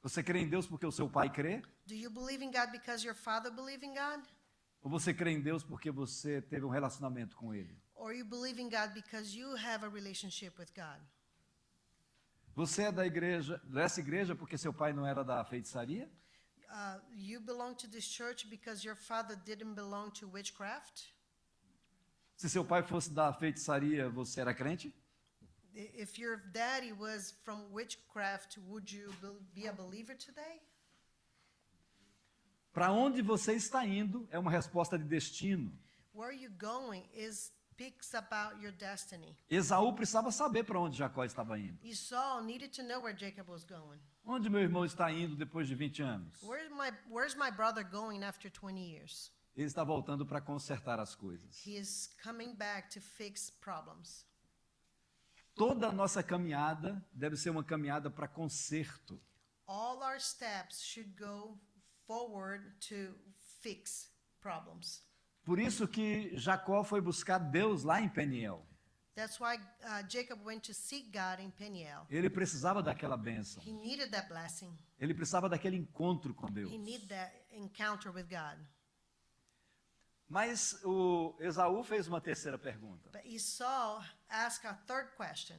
Você crê em Deus porque o seu pai crê? Do you believe in God because your father believed in God? Ou você crê em Deus porque você teve um relacionamento com Ele? Or you believe in God because you have a relationship with God? Você é dessa igreja porque seu pai não era da feitiçaria? You belong to this church because your father didn't belong to witchcraft? Se seu pai fosse da feitiçaria, você era crente? If your daddy was from witchcraft, would you be a believer today? Para onde você está indo é uma resposta de destino. Where you going speaks about your destiny. Esaú precisava saber para onde Jacó estava indo. Esau needed to know where Jacob was going. Onde meu irmão está indo depois de 20 anos? Where's my brother going after 20 years? Ele está voltando para consertar as coisas. He is coming back to fix problems. Toda a nossa caminhada deve ser uma caminhada para conserto. All our steps should go forward to fix problems. Por isso que Jacó foi buscar Deus lá em Peniel. That's why Jacob went to seek God in Peniel. Ele precisava daquela bênção. He needed that blessing. Ele precisava daquele encontro com Deus. He needed that encounter with God. Mas o Esaú fez uma terceira pergunta. But Esau asked a third question.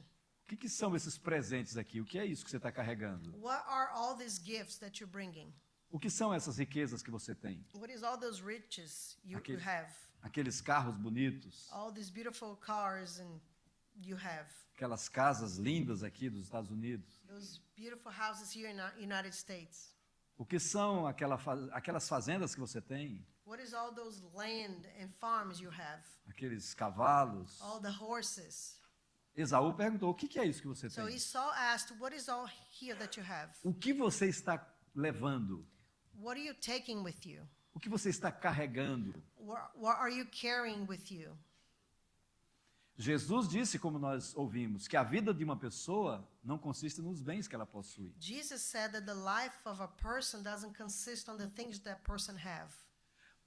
O que são esses presentes aqui? O que é isso que você está carregando? What are all these gifts that you're bringing? O que são essas riquezas que você tem? What is all those riches you have? Aqueles carros bonitos, All these beautiful cars and you have. aquelas casas lindas aqui dos Estados Unidos. Those beautiful houses here in the United States. O que são aquelas fazendas que você tem? What is all those land and farms you have? Aqueles cavalos? All the horses. Esaú perguntou: o que é isso que você So tem? Esau asked, what is all here that you have? O que você está levando? What are you taking with you? O que você está carregando? What are you carrying with you? Jesus disse, como nós ouvimos, que a vida de uma pessoa não consiste nos bens que ela possui. Jesus said that the life of a person doesn't consist on the things that person have.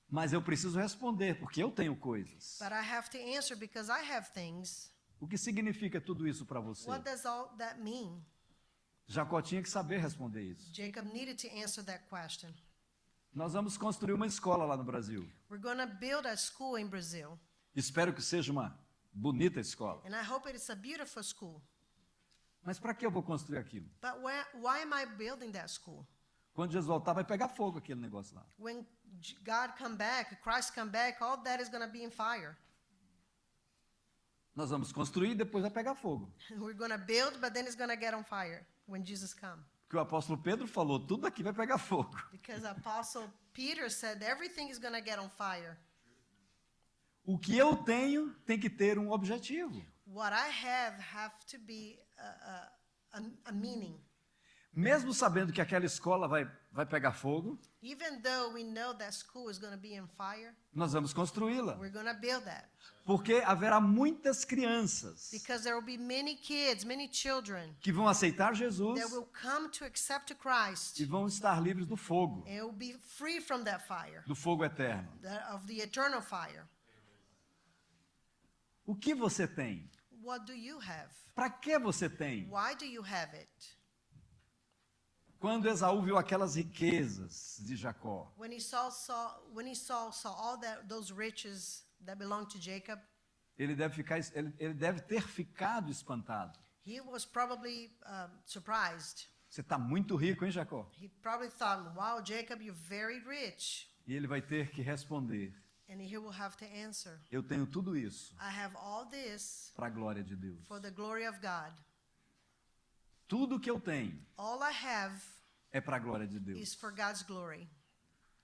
Mas eu preciso responder, porque eu tenho coisas. But I have to answer because I have things. O que significa tudo isso para você? What does all that mean? Jacó tinha que saber responder isso. Jacob needed to answer that question. Nós vamos construir uma escola lá no Brasil. We're going to build a school in Brazil. Espero que seja uma bonita escola. And I hope it is a beautiful school. Mas para que eu vou construir aquilo? But why am I building that school? Quando Jesus voltar, vai pegar fogo aquele negócio lá. When God come back, Christ come back, all that is going to be in fire. Nós vamos construir e depois vai pegar fogo. We're going to build, but then it's going to get on fire when Jesus come. Porque o apóstolo Pedro falou, tudo aqui vai pegar fogo. Because Apostle Peter said everything is going to get on fire. O que eu tenho tem que ter um objetivo. What I have to be a meaning. Mesmo sabendo que aquela escola vai pegar fogo, Even though we know that school is going to be on fire, nós vamos construí-la. we're going to build that. Porque haverá muitas crianças Because there will be many kids, many children que vão aceitar Jesus that will come to accept Christ e vão estar livres do fogo, and will be free from that fire, do fogo eterno. of the eternal fire. O que você tem? What do you have? Para que você tem? Why do you have it? Quando Esaú viu aquelas riquezas de Jacó, When Esau saw all those riches that belonged to Jacob, ele deve ter ficado espantado. he was probably surprised. Você está muito rico, hein, Jacó? He probably thought, "Wow, Jacob, you're very rich." E ele vai ter que responder: And he will have to answer, eu tenho tudo isso "I have all this para a glória de Deus. for the glory of God. Tudo que eu tenho All I have é para a glória de Deus. is for God's glory."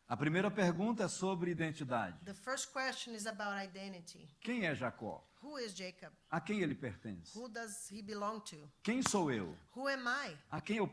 A primeira pergunta é sobre identidade. The first question is about identity. Quem é Jacó? Who is Jacob? A quem ele pertence? Who does he belong to? Quem sou eu? Who am I? A quem eu Who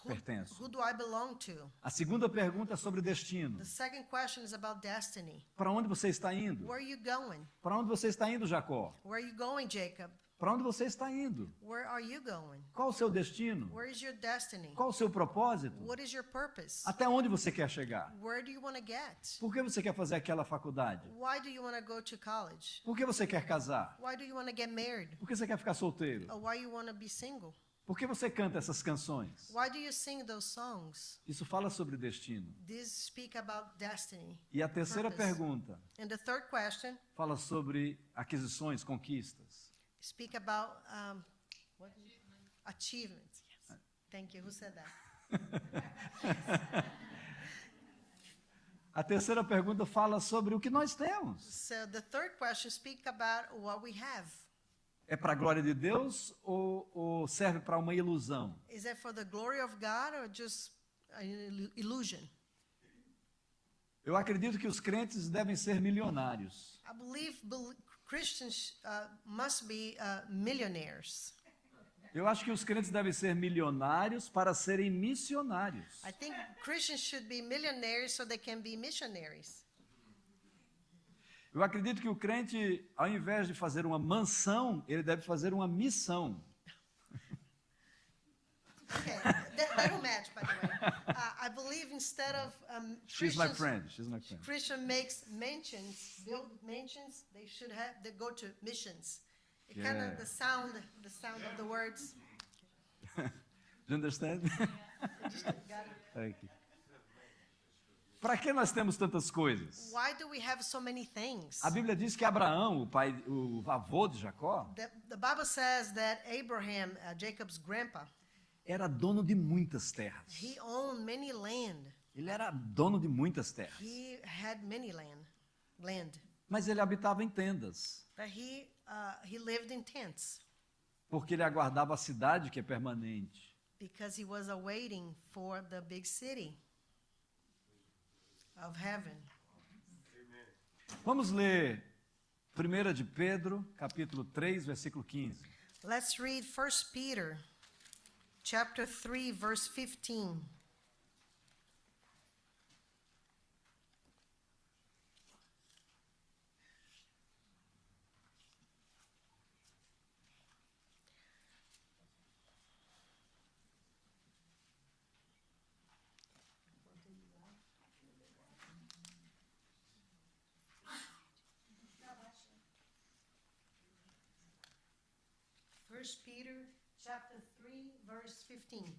pertenço? do I belong to? A segunda pergunta é sobre destino. The second question is about destiny. Para onde você está indo? Where are you going? Para onde você está indo, Jacó? Where are you going, Jacob? Para onde você está indo? Where are you going? Qual o seu destino? Where is your destiny? Qual o seu propósito? What is your purpose? Até onde você quer chegar? Where do you want to get? Por que você quer fazer aquela faculdade? Why do you want to go to college? Por que você quer casar? Why do you want to get married? Por que você quer ficar solteiro? Or why you want to be single? Por que você canta essas canções? Why do you sing those songs? Isso fala sobre destino. These speak about destiny. E a terceira Purpose. pergunta And the third question fala sobre aquisições, conquistas. speak about what? Achievements. Yes. Thank you. Who said that? A terceira pergunta fala sobre o que nós temos. So the third question speak about what we have. É para a glória de Deus ou serve para uma ilusão? Is it for the glory of God or just an illusion? Eu acredito que os crentes devem ser milionários. I believe Christians must be millionaires. Eu acho que os crentes devem ser milionários para serem missionários. I think Christians should be millionaires so they can be missionaries. Eu acredito que o crente, ao invés de fazer uma mansão, ele deve fazer uma missão. Okay, that will match, by the way. I believe instead of She's my friend. She's my friend. Christian makes mansions, build mansions. They go to missions. It kind Yeah. of the sound of the words. Do you understand? Got it? Thank you. Para que nós temos tantas coisas? Why do we have so many things? A Bíblia diz que Abraão, o avô de Jacó, The Bible says that Abraham, Jacob's grandpa, era dono de muitas terras. he owned many land. Ele era dono de muitas terras. He had many land, Mas ele habitava em tendas, but he lived in tents porque ele aguardava a cidade que é permanente. because he was awaiting for the big city of heaven. Vamos ler 1 de Pedro, capítulo 3, versículo 15. Let's read 1 Peter chapter 3 verse 15. First Peter chapter 3 verse 15.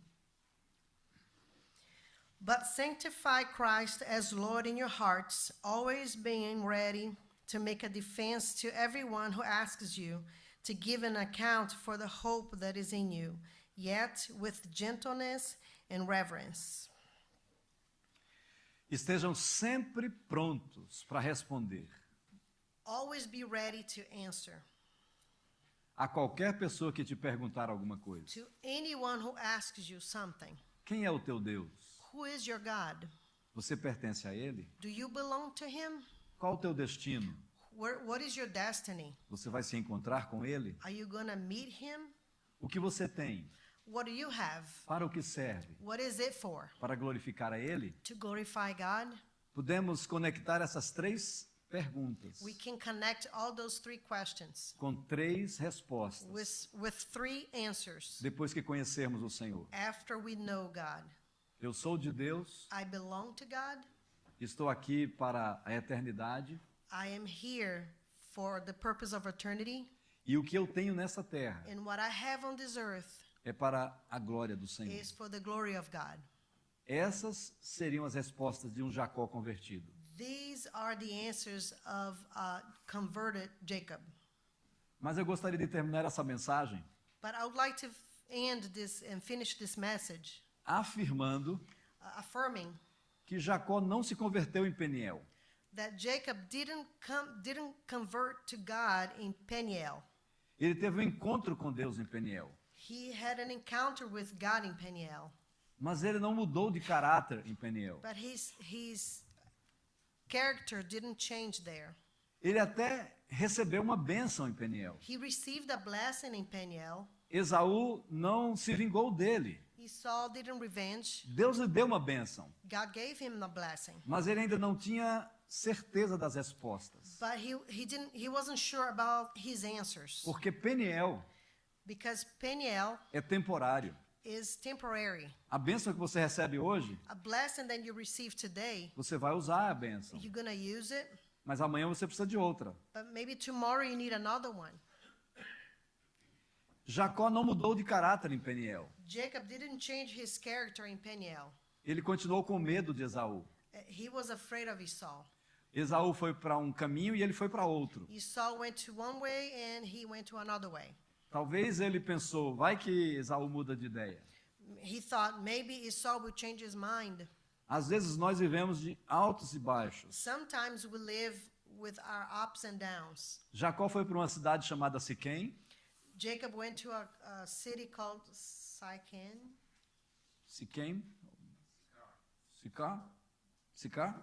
But sanctify Christ as Lord in your hearts, always being ready to make a defense to everyone who asks you to give an account for the hope that is in you, yet with gentleness and reverence. Estejam sempre prontos para responder Always be ready to answer a qualquer pessoa que te perguntar alguma coisa. to anyone who asks you something. Quem é o teu Deus? Who is your God? Você pertence a Ele? Do you belong to Him? Qual o teu destino? What is your destiny? Você vai se encontrar com Ele? Are you going to meet Him? O que você tem? What do you have? Para o que serve? What is it for? Para glorificar a Ele? To glorify God? Podemos conectar essas três perguntas We can connect all those three questions com três respostas with three answers depois que conhecermos o Senhor. after we know God. Eu sou de Deus, I belong to God. estou aqui para a eternidade I am here for the purpose of eternity. e o que eu tenho nessa terra And what I have on this earth é para a glória do Senhor. is for the glory of God. Essas seriam as respostas de um Jacó convertido. These are the answers of converted Jacob. Mas eu gostaria de terminar essa mensagem But I would like to end this and finish this message afirmando affirming que Jacó não se converteu em Peniel. that Jacob didn't convert to God in Peniel. Ele teve um encontro com Deus em Peniel, He had an encounter with God in Peniel, mas ele não mudou de caráter em Peniel. but his character didn't change there. Ele até recebeu uma bênção em Peniel. He received a blessing in Peniel. Esaú não se vingou dele. Esau didn't revenge. Deus lhe deu uma bênção, God gave him the blessing, mas ele ainda não tinha certeza das respostas. but he wasn't sure about his answers Porque Peniel because Peniel é temporário. is temporary. A bênção que você recebe hoje, A blessing that you receive today, você vai usar a bênção, you're going to use it, mas amanhã você precisa de outra. but maybe tomorrow you need another one. Jacó não mudou de caráter em Peniel. Jacob didn't change his character in Peniel. Ele continuou com medo de Esaú. He was afraid of Esau. Esaú foi para um caminho e ele foi para outro. Esau went to one way and he went to another way. Talvez ele pensou, vai que Esaú muda de ideia. He thought maybe Esau will change his mind. Às vezes nós vivemos de altos e baixos. Sometimes we live with our ups and downs. Jacó foi para uma cidade chamada Siquém. Jacob went to a city called Sychan. Siquém? Sicar? Sicar?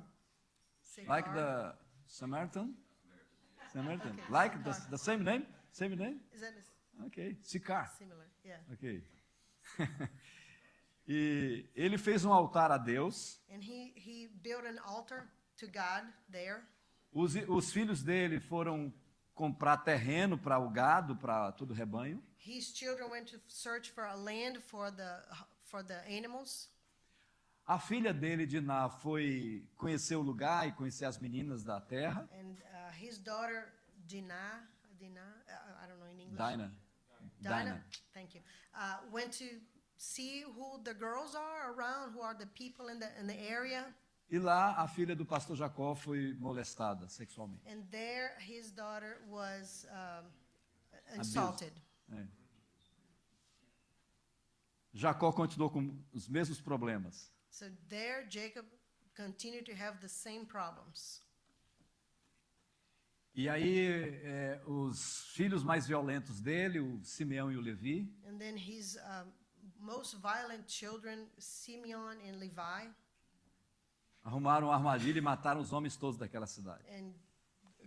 Sychar. Like the Samaritan? Samaritan. Like the same name? Same name? Is that Ok. Sicar. similar? Yeah. Ok. E ele fez um altar a Deus. And he built an altar to God there. Os filhos dele foram comprar terreno para o gado, para todo o rebanho. His children went to search for a land for the animals. A filha dele, Diná, foi conhecer o lugar e conhecer as meninas da terra. And his daughter Dinah, I don't know in English. Dinah. Thank you. Went to see who the girls are around, who are the people in the area. E lá a filha do pastor Jacó foi molestada sexualmente. And there his daughter was insulted. É. Jacó continuou com os mesmos problemas. So there Jacob continued to have the same problems. E aí os filhos mais violentos dele, o Simeão e o Levi, And then his most violent children, Simeon and Levi, arrumaram uma armadilha e mataram os homens todos daquela cidade. and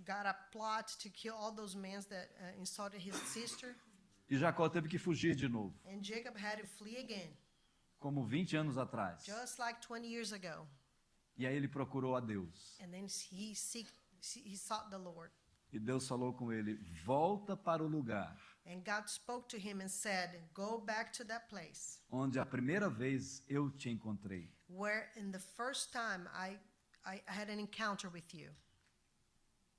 got a plot to kill all those men that insulted his sister. E Jacó teve que fugir de novo, And Jacob had to flee again, como 20 anos atrás. just like 20 years ago. E aí ele procurou a Deus. And then he sought the Lord. E Deus falou com ele: volta para o lugar And God spoke to him and said, go back to that place onde a primeira vez eu te encontrei. where in the first time I had an encounter with you.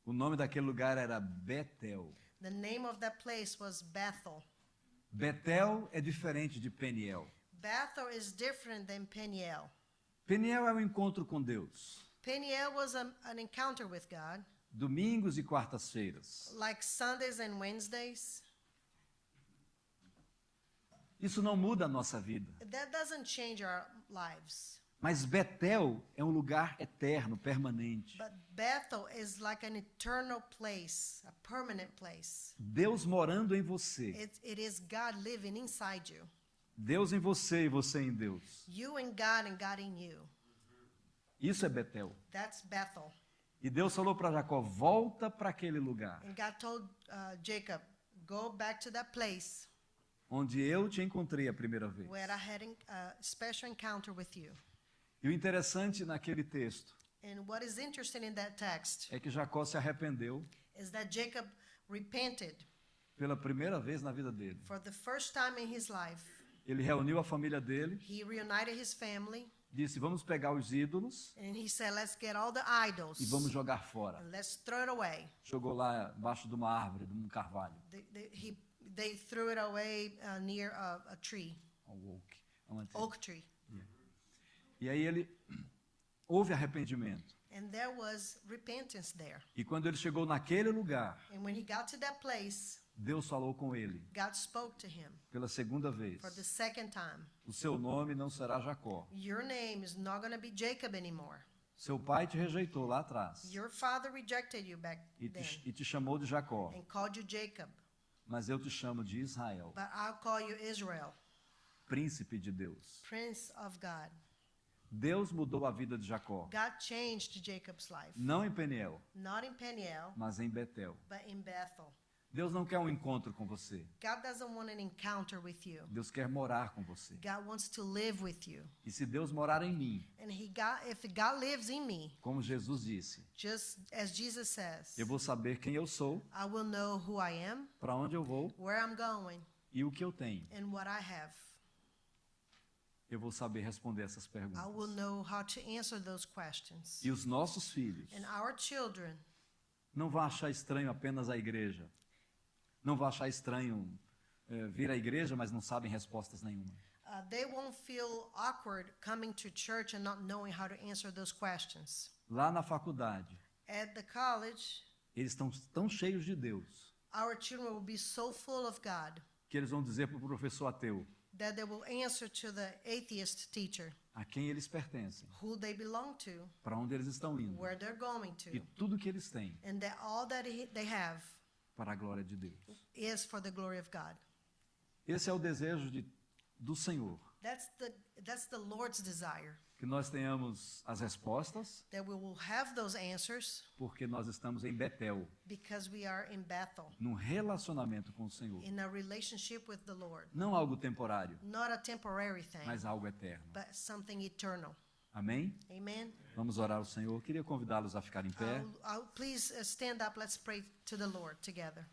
O nome daquele lugar era Betel. The name of that place was Bethel. Betel é diferente de Peniel. Bethel is different than Peniel. Peniel é um encontro com Deus. Peniel was an encounter with God, Domingos e quartas-feiras. like Sundays and Wednesdays. Isso não muda a nossa vida. That doesn't change our lives. Mas Betel é um lugar eterno, permanente. But Bethel is like an eternal place, a permanent place. Deus morando em você. It is God living inside you. Deus em você e você em Deus. You in God and God in you. Isso é Betel. That's Bethel. E Deus falou para Jacó, volta para aquele lugar, And God told Jacob, go back to that place onde eu te encontrei a primeira vez. where I had a special encounter with you. E o interessante naquele texto And what is interesting in that text é que Jacó se arrependeu is that Jacob repented pela primeira vez na vida dele. for the first time in his life. Ele reuniu a família dele, He reunited his family disse, vamos pegar os ídolos and he said, let's get all the idols e vamos jogar fora. and let's throw it away. Jogou lá embaixo de uma árvore, de um carvalho. They threw it away near a tree, Um oak tree. E aí ele houve arrependimento. And there was repentance there. E quando ele chegou naquele lugar, And when he got to that place, Deus falou com ele God spoke to him pela segunda vez. for the second time. O seu nome não será Jacó. Your name is not going to be Jacob anymore. Seu pai te rejeitou lá atrás Your father rejected you back e then te chamou de Jacó, and called you Jacob, mas eu te chamo de Israel, but I'll call you Israel, príncipe de Deus. Prince of God. Deus mudou a vida de Jacó, God changed Jacob's life, não em Peniel, not in Peniel, mas em Betel. but in Bethel. Deus não quer um encontro com você. God doesn't want an encounter with you. Deus quer morar com você. God wants to live with you. E se Deus morar em mim, And if God lives in me, como Jesus disse, just as Jesus says, eu vou saber quem eu sou, I will know who I am, para onde eu vou where I'm going, e o que eu tenho. and what I have. Eu vou saber responder essas I will perguntas. know how to answer those questions. E os nossos filhos And our children não vão achar estranho apenas a igreja. Não vão achar estranho vir à igreja, mas não sabem respostas nenhuma. they won't feel awkward coming to church and not knowing how to answer those questions. Lá na faculdade, At the college, eles estão tão cheios de Deus our children will be so full of God que eles vão dizer para o professor ateu that they will answer to the atheist teacher a quem eles pertencem, who they belong to, para onde eles estão indo where they're going e to, tudo que eles têm and that all that they have para a glória de Deus. is for the glory of God. Esse é o desejo do Senhor, That's the Lord's desire, que nós tenhamos as respostas, that we will have those answers porque nós estamos em Betel, because we are in Bethel, num relacionamento com o Senhor. in a relationship with the Lord. Não algo temporário, Not a temporary thing, mas algo eterno. but something eternal. Amém? Amen. Vamos orar ao Senhor. Queria convidá-los a ficarem em pé. Please stand up. Let's pray to the Lord together.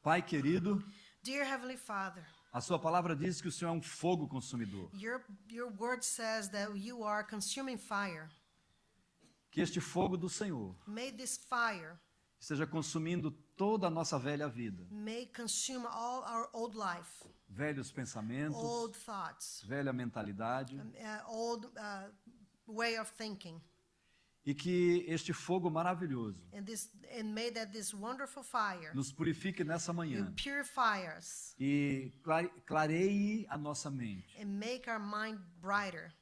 Pai querido, Dear Heavenly Father, a sua palavra diz que o Senhor é um fogo consumidor. your word says that you are consuming fire. Que este fogo do Senhor May this fire esteja consumindo toda a nossa velha vida. may consume all our old life, Velhos pensamentos, old thoughts, velha mentalidade. old way of thinking. E que este fogo maravilhoso And may that this wonderful fire nos purifique nessa will manhã purify us e clareie a nossa mente, and make our mind brighter,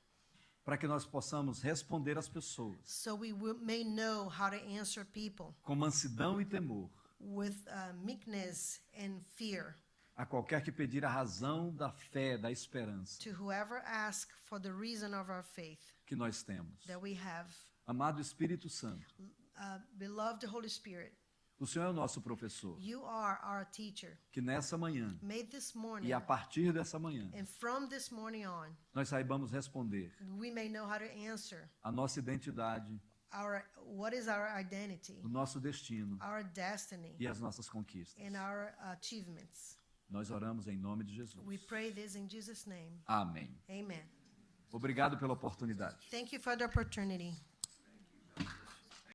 para que nós possamos responder às pessoas so we may know how to answer people com mansidão e temor, with meekness and fear, a qualquer que pedir a razão da fé, da esperança to whoever asks for the reason of our faith que nós temos. that we have. Amado Espírito Santo, Beloved Holy Spirit, o Senhor é o nosso professor, you are our teacher. que nessa manhã May this morning e a partir dessa manhã and from this morning on, nós saibamos responder we may know how to answer a nossa identidade, what is our identity, o nosso destino our destiny, e as nossas conquistas. and our achievements. Nós oramos em nome de Jesus. We pray this in Jesus' name. Amém. Amen. Obrigado pela oportunidade. Thank you for the opportunity.